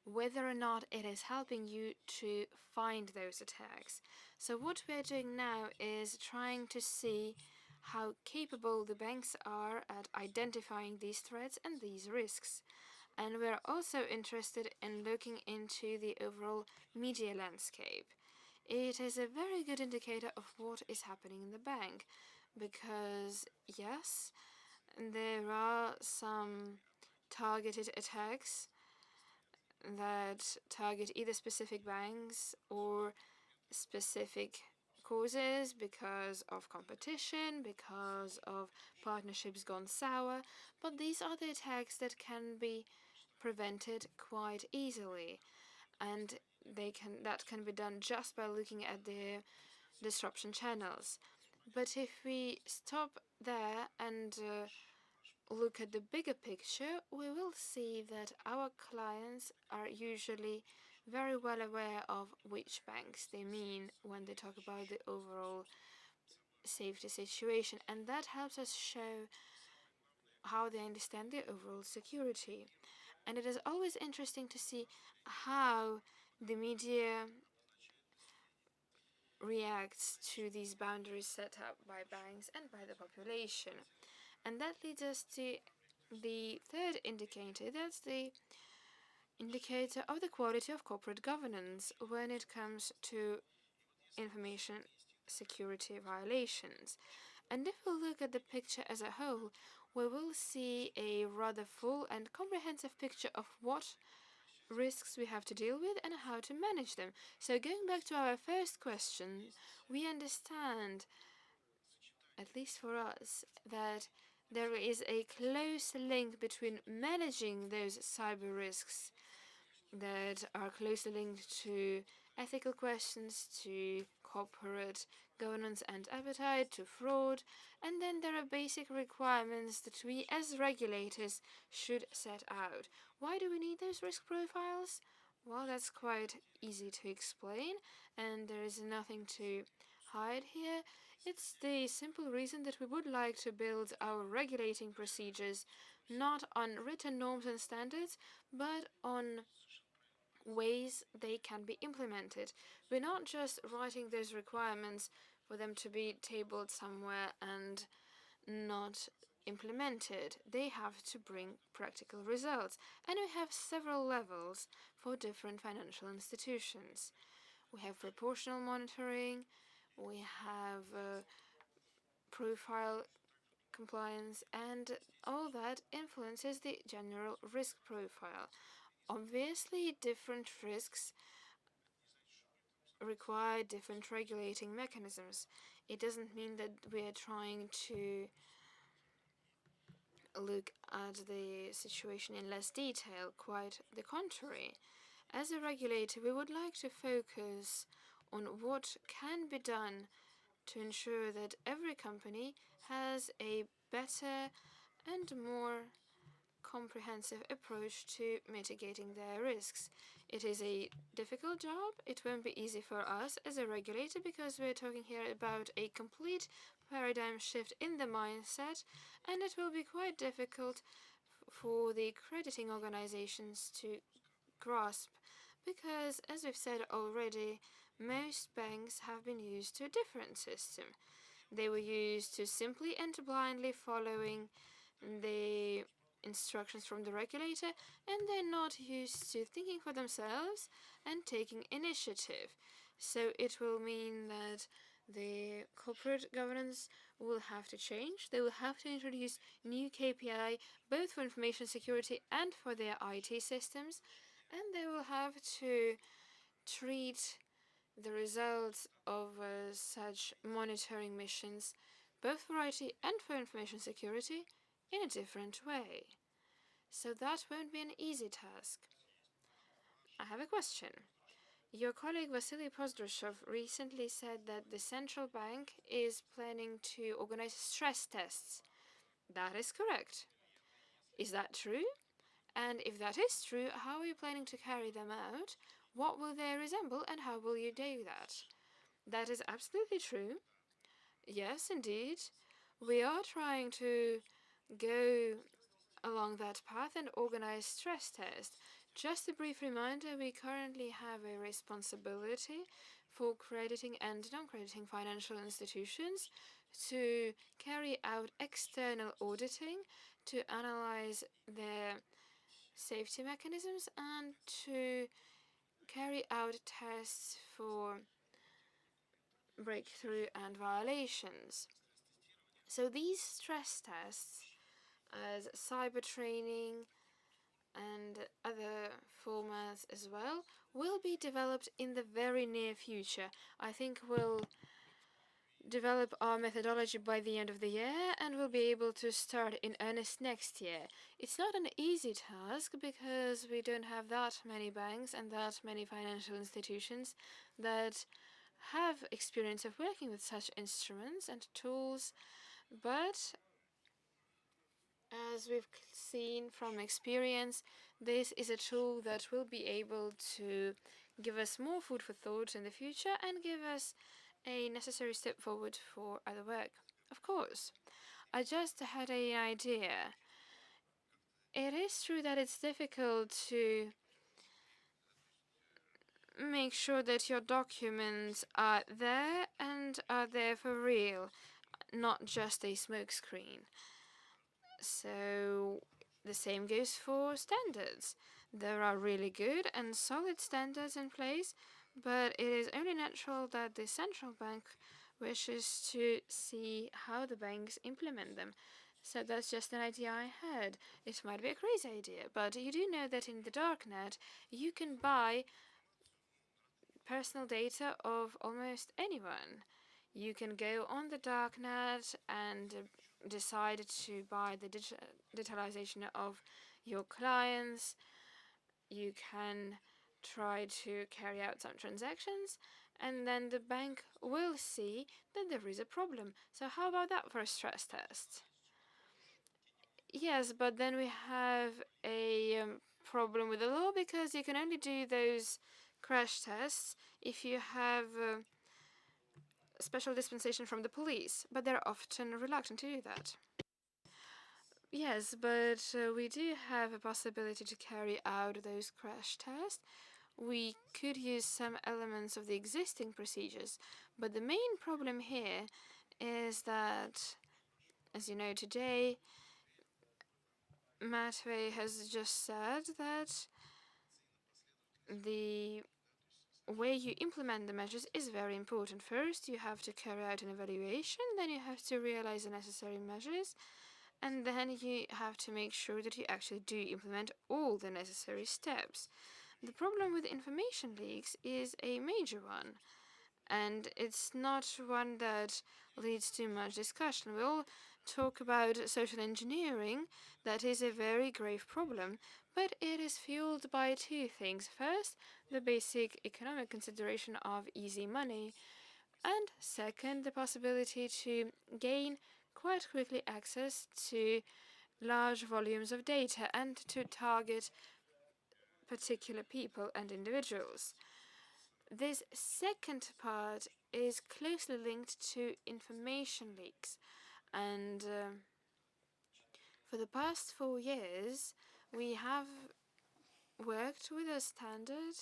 whether or not it is helping you to find those attacks. So what we're doing now is trying to see how capable the banks are at identifying these threats and these risks. And we're also interested in looking into the overall media landscape. It is a very good indicator of what is happening in the bank because, yes, there are some targeted attacks that target either specific banks or specific causes because of competition, because of partnerships gone sour, but these are the attacks that can be prevented quite easily, and that can be done just by looking at the disruption channels. But if we stop there and look at the bigger picture, we will see that our clients are usually very well aware of which banks they mean when they talk about the overall safety situation, and that helps us show how they understand the overall security. And it is always interesting to see how the media reacts to these boundaries set up by banks and by the population. And that leads us to the third indicator. That's the indicator of the quality of corporate governance when it comes to information security violations. And if we look at the picture as a whole, we will see a rather full and comprehensive picture of what risks we have to deal with and how to manage them. So, going back to our first question, we understand, at least for us, that there is a close link between managing those cyber risks that are closely linked to ethical questions, to corporate governance and appetite, to fraud, and then there are basic requirements that we as regulators should set out. Why do we need those risk profiles? Well, that's quite easy to explain, and there is nothing to hide here. It's the simple reason that we would like to build our regulating procedures not on written norms and standards, but on ways they can be implemented. We're not just writing those requirements for them to be tabled somewhere and not implemented. They have to bring practical results. And we have several levels for different financial institutions. We have proportional monitoring, we have profile compliance, and all that influences the general risk profile. Obviously, different risks require different regulating mechanisms. It doesn't mean that we're trying to look at the situation in less detail, quite the contrary. As a regulator, we would like to focus on what can be done to ensure that every company has a better and more comprehensive approach to mitigating their risks. It is a difficult job. It won't be easy for us as a regulator because we're talking here about a complete paradigm shift in the mindset, and it will be quite difficult for the crediting organizations to grasp because, as we've said already, most banks have been used to a different system. They were used to simply and blindly following the instructions from the regulator, and they're not used to thinking for themselves and taking initiative. So it will mean that the corporate governance will have to change. They will have to introduce new KPI both for information security and for their IT systems, and they will have to treat the results of such monitoring missions, both for IT and for information security, in a different way. So that won't be an easy task. I have a question. Your colleague Vasily Pozdrashov recently said that the central bank is planning to organize stress tests. That is correct. Is that true? And if that is true, how are you planning to carry them out? What will they resemble and how will you do that? That is absolutely true. Yes, indeed. We are trying to go along that path and organize stress tests. Just a brief reminder, we currently have a responsibility for crediting and non-crediting financial institutions to carry out external auditing, to analyze their safety mechanisms, and to carry out tests for breakthrough and violations. So these stress tests, as cyber training and other formats as well, will be developed in the very near future. I think we'll develop our methodology by the end of the year and we'll be able to start in earnest next year. It's not an easy task because we don't have that many banks and that many financial institutions that have experience of working with such instruments and tools, but as we've seen from experience, this is a tool that will be able to give us more food for thought in the future and give us a necessary step forward for other work. Of course, I just had an idea. It is true that it's difficult to make sure that your documents are there and are there for real, not just a smokescreen. So the same goes for standards. There are really good and solid standards in place, but it is only natural that the central bank wishes to see how the banks implement them. So that's just an idea I had. It might be a crazy idea, but you do know that in the darknet you can buy personal data of almost anyone. You can go on the darknet and decide to buy the digitalization of your clients. You can try to carry out some transactions, and then the bank will see that there is a problem. So, how about that for a stress test? Yes, but then we have a problem with the law because you can only do those crash tests if you have special dispensation from the police, but they're often reluctant to do that. Yes, but we do have a possibility to carry out those crash tests. We could use some elements of the existing procedures, but the main problem here is that, as you know, today, Matvey has just said that the way you implement the measures is very important. First, you have to carry out an evaluation, then you have to realize the necessary measures, and then you have to make sure that you actually do implement all the necessary steps. The problem with information leaks is a major one, and it's not one that leads to much discussion. We all talk about social engineering, that is a very grave problem, but it is fueled by two things. First, the basic economic consideration of easy money, and second, the possibility to gain quite quickly access to large volumes of data and to target particular people and individuals. This second part is closely linked to information leaks, and for the past 4 years, we have worked with a standard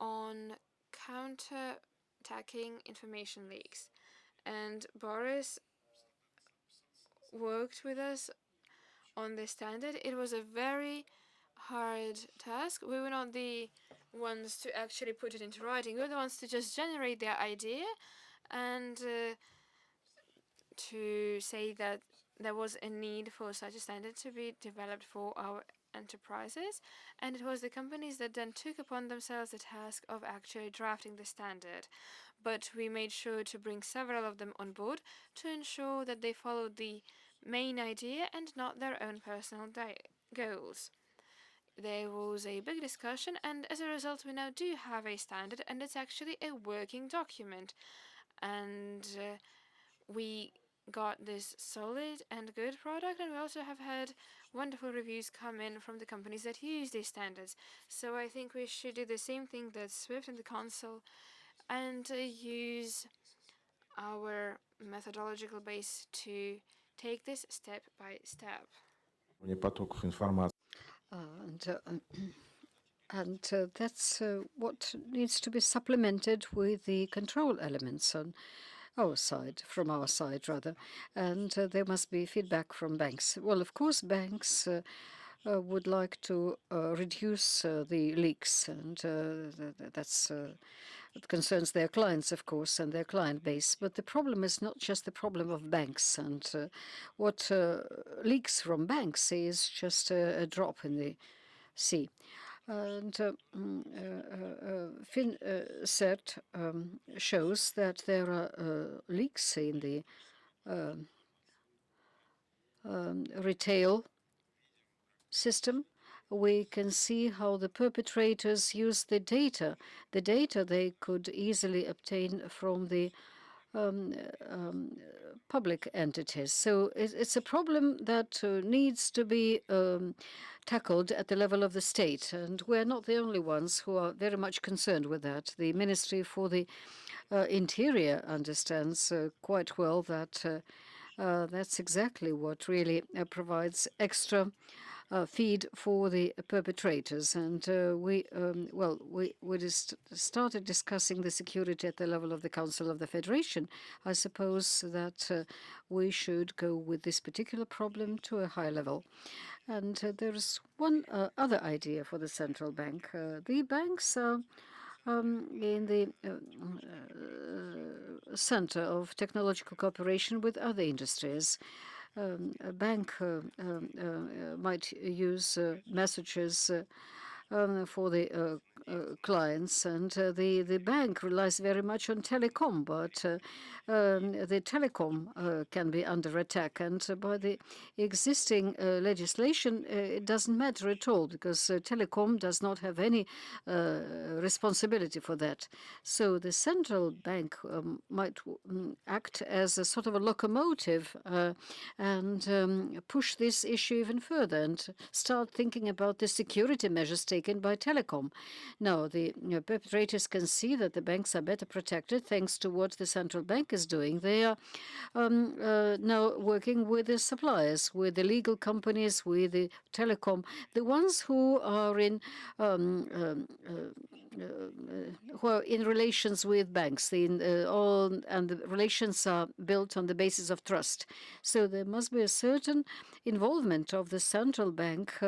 on counter-attacking information leaks, and Boris worked with us on this standard. It was a very hard task. We were not the ones to actually put it into writing. We're the ones to just generate their idea and to say that there was a need for such a standard to be developed for our enterprises, and it was the companies that then took upon themselves the task of actually drafting the standard. But we made sure to bring several of them on board to ensure that they followed the main idea and not their own personal goals. There was a big discussion, and as a result, we now do have a standard, and it's actually a working document. And we got this solid and good product, and we also have had wonderful reviews come in from the companies that use these standards. So I think we should do the same thing that Swift and the Council and use our methodological base to take this step by step. And that's what needs to be supplemented with the control elements on our side, from our side rather. And there must be feedback from banks. Well, of course, banks would like to reduce the leaks, and that's it concerns their clients, of course, and their client base. But the problem is not just the problem of banks, and what leaks from banks is just a drop in the sea. And FinCERT shows that there are leaks in the retail system. We can see how the perpetrators use the data they could easily obtain from the public entities. So it's a problem that needs to be tackled at the level of the state. And we're not the only ones who are very much concerned with that. The Ministry for the Interior understands quite well that that's exactly what really provides extra feed for the perpetrators. And we just started discussing the security at the level of the Council of the Federation. I suppose that we should go with this particular problem to a high level. And there's one other idea for the central bank. The banks are in the center of technological cooperation with other industries. A bank might use messages for the clients, and the bank relies very much on telecom, but the telecom can be under attack. And by the existing legislation, it doesn't matter at all, because telecom does not have any responsibility for that. So the central bank might act as a sort of a locomotive and push this issue even further and start thinking about the security measures taken by telecom. Now, the perpetrators can see that the banks are better protected thanks to what the central bank is doing. They are now working with the suppliers, with the legal companies, with the telecom, the ones who are in relations with banks. And the relations are built on the basis of trust. So there must be a certain involvement of the central bank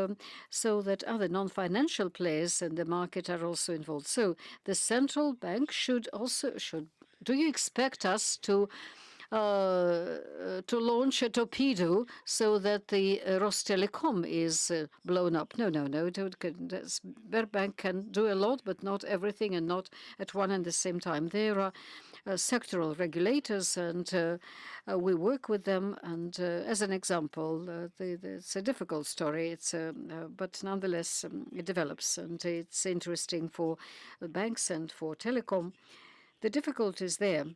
so that other non-financial players in the market are also involved. So the central bank should. Do you expect us to launch a torpedo so that the Rostelecom is blown up? No. Sberbank can do a lot, but not everything, and not at one and the same time. There are sectoral regulators, and we work with them. And as an example, it's a difficult story. But nonetheless, it develops, and it's interesting for banks and for telecom. The difficulties there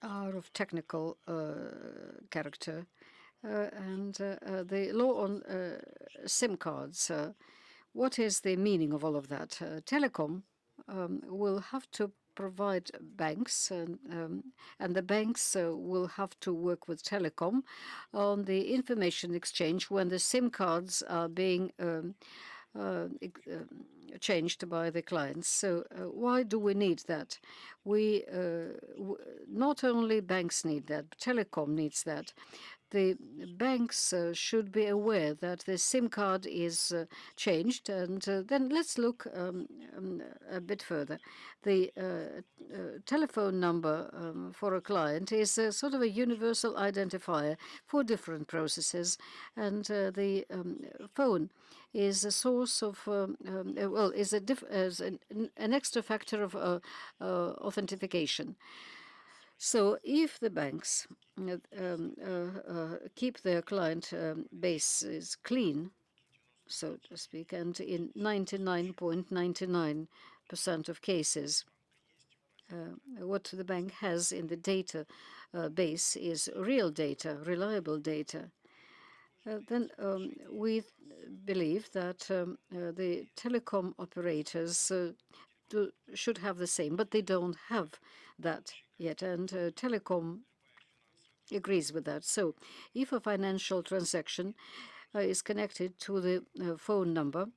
are of technical character, and the law on SIM cards. What is the meaning of all of that? Telecom will have to provide banks, and the banks will have to work with telecom on the information exchange when the SIM cards are being changed by the clients. So why do we need that? We not only banks need that, but telecom needs that. the banks should be aware that the SIM card is changed. And then let's look a bit further. The telephone number for a client is sort of a universal identifier for different processes, and the phone is a source of well, is an extra factor of authentication. So if the banks keep their client bases clean, so to speak, and in 99.99% of cases, what the bank has in the data base is real data, reliable data, then we believe that the telecom operators should have the same, but they don't have that yet. And telecom agrees with that. So if a financial transaction is connected to the phone number,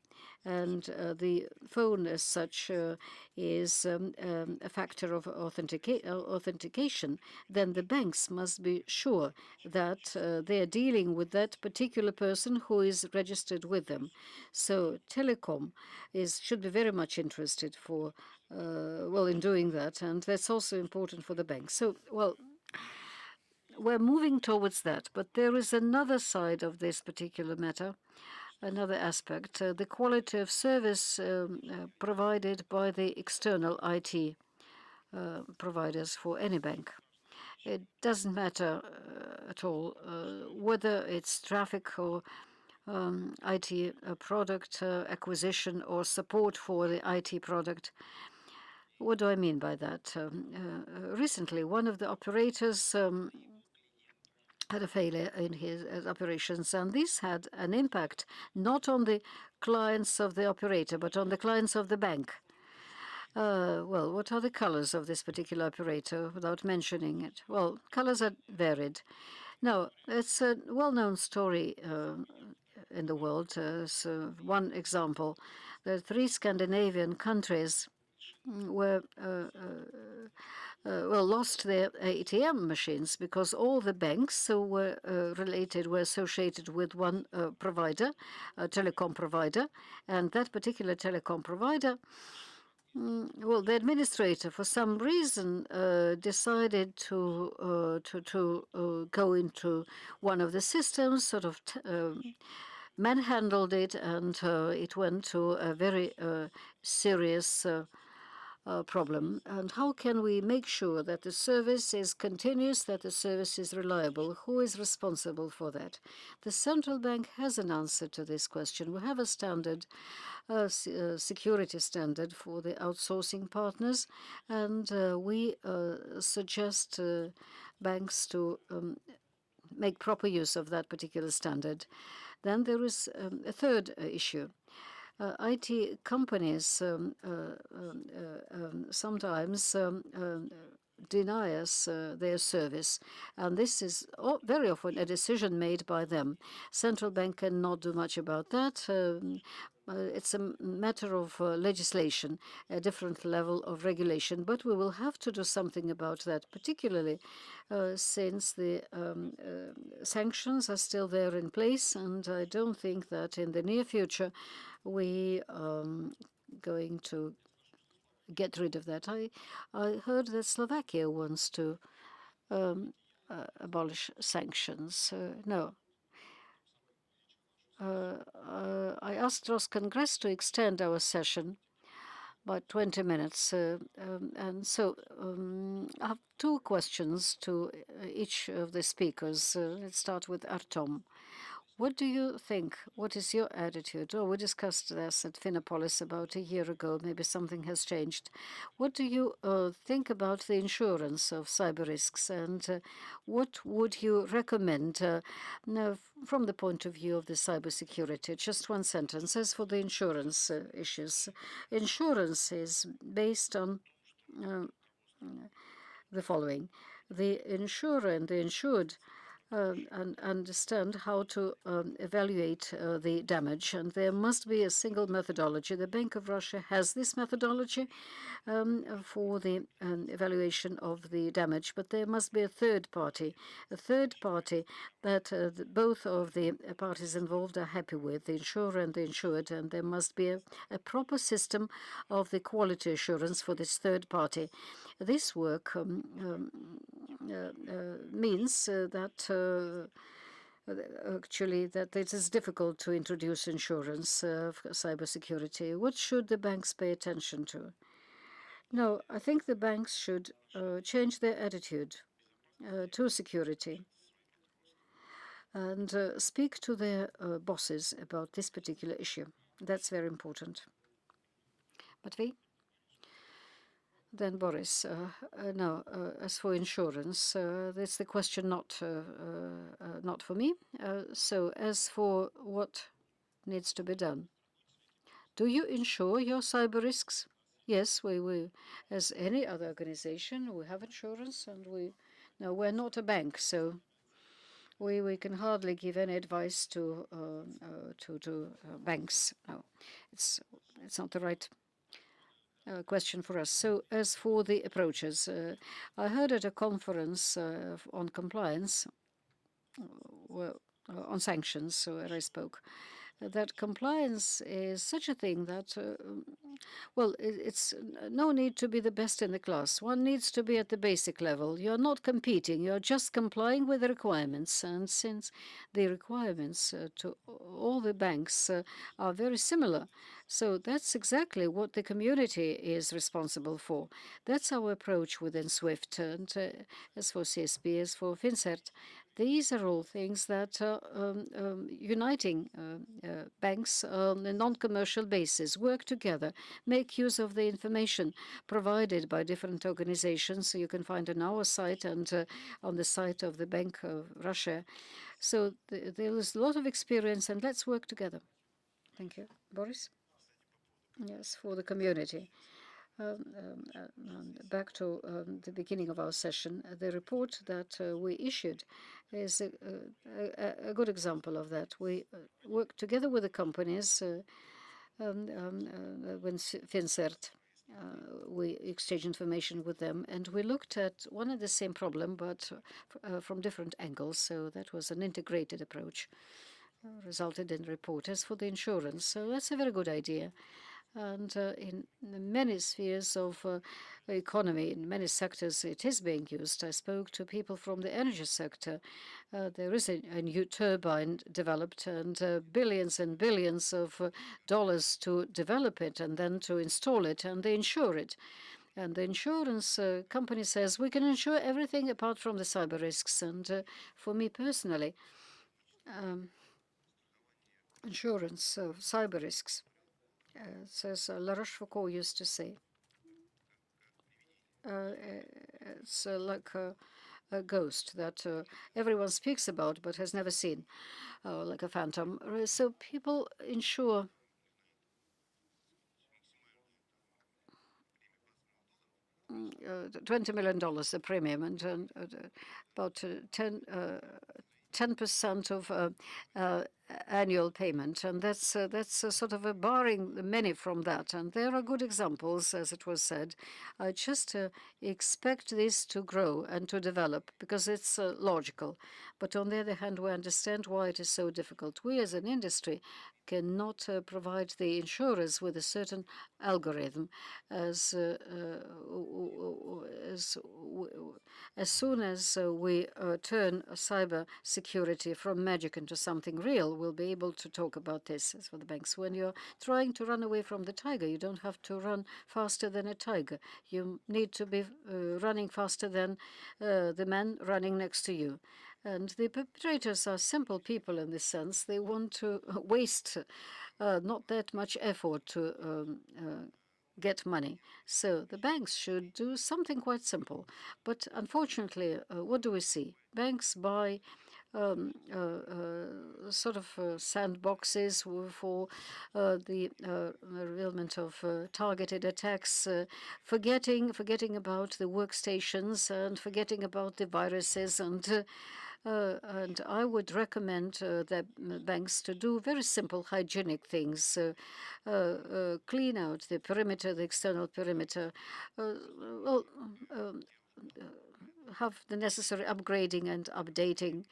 and the phone as such is a factor of authentication, then the banks must be sure that they are dealing with that particular person who is registered with them. So telecom should be very much interested for well, in doing that, and that's also important for the banks. So, well, we're moving towards that, but there is another side of this particular matter, another aspect, the quality of service provided by the external IT providers for any bank. It doesn't matter at all whether it's traffic or IT product acquisition or support for the IT product. What do I mean by that? Recently, one of the operators had a failure in his operations, and this had an impact not on the clients of the operator, but on the clients of the bank. Well, what are the colors of this particular operator without mentioning it? Well, colors are varied. Now, it's a well-known story in the world. So one example, the 3 Scandinavian countries were well, lost their ATM machines because all the banks were associated with one provider, a telecom provider, and that particular telecom provider, well, the administrator, for some reason, decided to go into one of the systems, sort of manhandled it, and it went to a very serious problem. And how can we make sure that the service is continuous, that the service is reliable? Who is responsible for that? The central bank has an answer to this question. We have a standard, security standard for the outsourcing partners, and we suggest banks to make proper use of that particular standard. Then there is a third issue. IT companies sometimes deny us their service, and this is very often a decision made by them. Central bank cannot do much about that. It's a matter of legislation, a different level of regulation, but we will have to do something about that, particularly since the sanctions are still there in place, and I don't think that in the near future we going to get rid of that. I heard that Slovakia wants to abolish sanctions. No. I asked Roscongress to extend our session by 20 minutes. And so I have 2 questions to each of the speakers. Let's start with Artom. What do you think? What is your attitude? Oh, we discussed this at Finapolis about a year ago. Maybe something has changed. What do you think about the insurance of cyber risks? And what would you recommend from the point of view of the cybersecurity? Just one sentence. As for the insurance issues, insurance is based on the following. The insurer and the insured and understand how to evaluate the damage. And there must be a single methodology. The Bank of Russia has this methodology for the evaluation of the damage, but there must be a third party that both of the parties involved are happy with, the insurer and the insured, and there must be a proper system of the quality assurance for this third party. This work means that actually that it is difficult to introduce insurance of cybersecurity. What should the banks pay attention to? No, I think the banks should change their attitude to security and speak to their bosses about this particular issue. That's very important. Matvey? Then Boris. No, as for insurance, that's the question not for me. So as for what needs to be done, do you insure your cyber risks? Yes, we as any other organization, we have insurance, and no, we're not a bank, so we can hardly give any advice to banks. No, it's not the right question for us. So as for the approaches, I heard at a conference on compliance, well, on sanctions, where I spoke, that compliance is such a thing that, well, it's no need to be the best in the class. One needs to be at the basic level. You're not competing. You're just complying with the requirements. And since the requirements to all the banks are very similar, so that's exactly what the community is responsible for. That's our approach within SWIFT. And as for CSP, as for FinCERT, these are all things that are uniting banks on a non-commercial basis, work together, make use of the information provided by different organizations. So you can find on our site and on the site of the Bank of Russia. So there is a lot of experience, and let's work together. Thank you. Boris? Yes, for the community. Back to the beginning of our session, the report that we issued is a good example of that. We work together with the companies when FinCERT. We exchange information with them, and we looked at one and the same problem, but from different angles. So that was an integrated approach, resulted in report. As for the insurance, so that's a very good idea. And in many spheres of economy, in many sectors, it is being used. I spoke to people from the energy sector. There is a new turbine developed, and billions and billions of dollars to develop it and then to install it, and they insure it. And the insurance company says, we can insure everything apart from the cyber risks. And for me personally, insurance of cyber risks, as La Rochefoucauld used to say, it's like a ghost that everyone speaks about but has never seen, like a phantom. So people insure $20 million a premium, and about 10% of annual payment, and that's sort of a barring many from that. And there are good examples, as it was said. I just expect this to grow and to develop because it's logical. But on the other hand, we understand why it is so difficult. We, as an industry, cannot provide the insurers with a certain algorithm as soon as we turn cyber security from magic into something real, we'll be able to talk about this. As for the banks, when you're trying to run away from the tiger, you don't have to run faster than a tiger. You need to be running faster than the man running next to you. And the perpetrators are simple people in this sense. They want to waste not that much effort to get money. So the banks should do something quite simple. But unfortunately, what do we see? Banks buy sort of sandboxes for the revealment of targeted attacks, forgetting about the workstations and forgetting about the viruses. And I would recommend the banks to do very simple hygienic things, clean out the perimeter, the external perimeter, well, have the necessary upgrading and updating.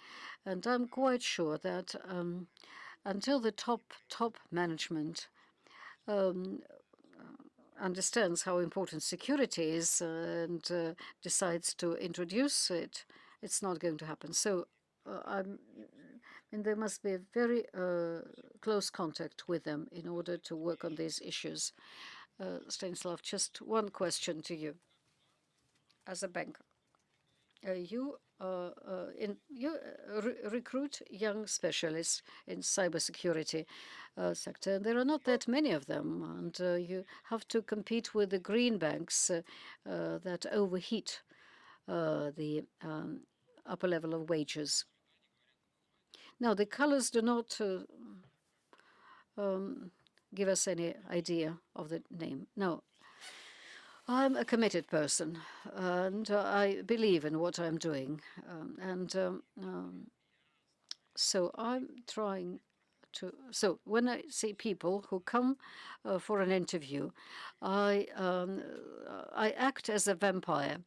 And I'm quite sure that until the top management understands how important security is and decides to introduce it, it's not going to happen. So and there must be a very close contact with them in order to work on these issues. Stanislav, just one question to you as a banker. You recruit young specialists in cybersecurity sector. There are not that many of them, and you have to compete with the green banks that overheat the upper level of wages. Now, the colors do not give us any idea of the name. No, I'm a committed person, and I believe in what I'm doing. So I'm trying to. So when I see people who come for an interview, I act as a vampire.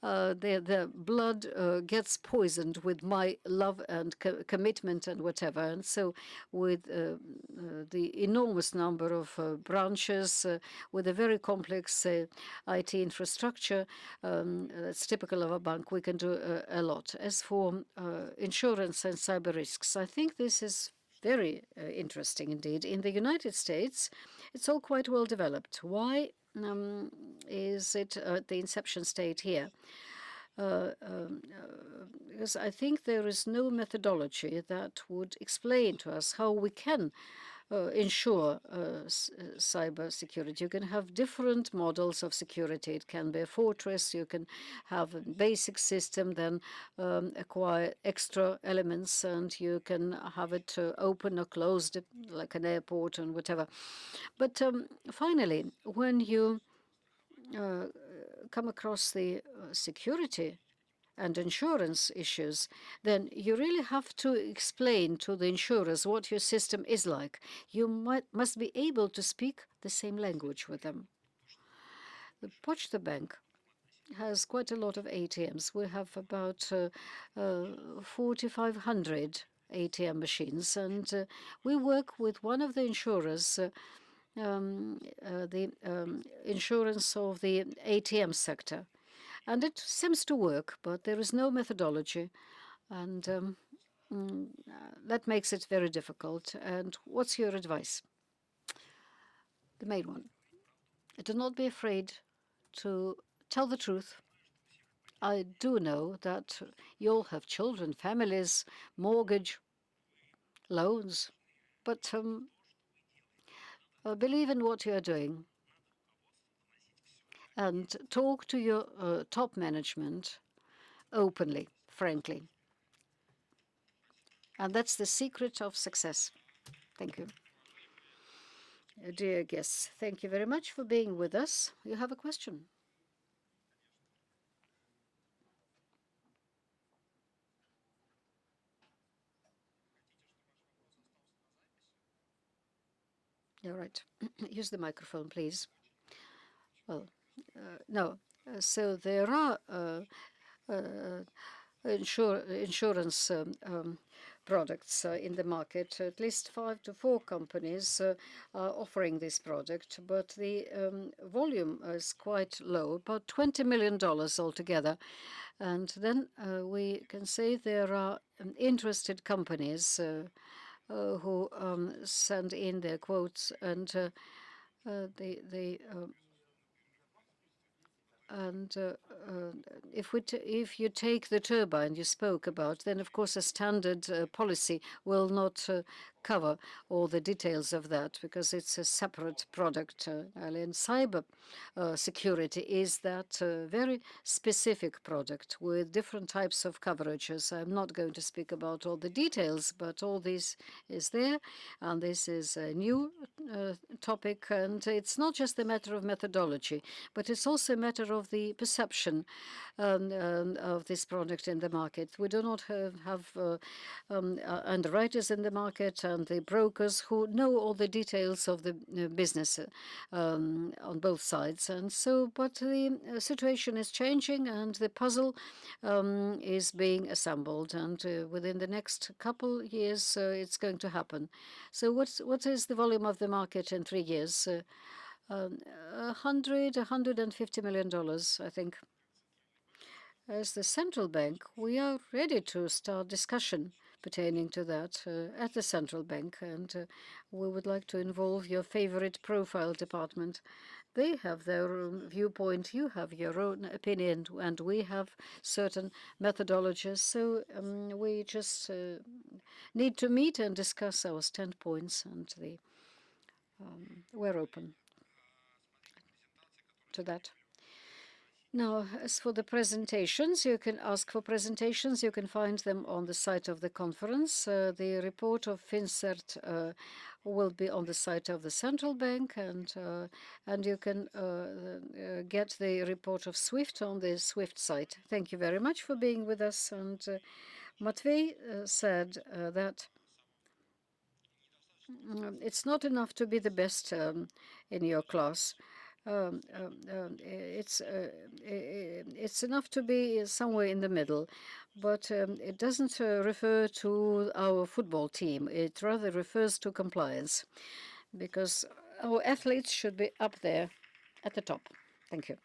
Their blood gets poisoned with my love and commitment and whatever. And so, with the enormous number of branches, with a very complex IT infrastructure that's typical of a bank, we can do a lot. As for insurance and cyber risks, I think this is very interesting indeed. In the United States, it's all quite well developed. Why is it at the inception state here? Because I think there is no methodology that would explain to us how we can ensure cyber security. You can have different models of security. It can be a fortress. You can have a basic system, then acquire extra elements, and you can have it open or closed, like an airport and whatever. But finally, when you come across the security and insurance issues, then you really have to explain to the insurers what your system is like. You must be able to speak the same language with them. The Pochta Bank has quite a lot of ATMs. We have about 4,500 ATM machines, and we work with one of the insurers, the insurance of the ATM sector. And it seems to work, but there is no methodology. And that makes it very difficult. And what's your advice? The main one. Do not be afraid to tell the truth. I do know that you all have children, families, mortgage, loans, but believe in what you are doing and talk to your top management openly, frankly. And that's the secret of success. Thank you. Dear guests, thank you very much for being with us. You have a question? All right. Use the microphone, please. Well, no. So there are insurance products in the market. At least 5 to 4 companies are offering this product, but the volume is quite low, about $20 million altogether. And then we can say there are interested companies who send in their quotes, and if you take the turbine you spoke about, then of course a standard policy will not cover all the details of that because it's a separate product. And cyber security is that very specific product with different types of coverages. I'm not going to speak about all the details, but all this is there, and this is a new topic. And it's not just a matter of methodology, but it's also a matter of the perception of this product in the market. We do not have underwriters in the market and the brokers who know all the details of the business on both sides. And so, but the situation is changing and the puzzle is being assembled. And within the next couple years, it's going to happen. So what is the volume of the market in 3 years? $150 million, I think. As the central bank, we are ready to start discussion pertaining to that at the central bank, and we would like to involve your favorite profile department. They have their own viewpoint, you have your own opinion, and we have certain methodologies. So we just need to meet and discuss our standpoints, and we're open to that. Now, as for the presentations, you can ask for presentations. You can find them on the site of the conference. The report of FinCert will be on the site of the central bank, and you can get the report of SWIFT on the SWIFT site. Thank you very much for being with us. And Matvey said that it's not enough to be the best in your class. It's enough to be somewhere in the middle, but it doesn't refer to our football team. It rather refers to compliance, because our athletes should be up there at the top. Thank you.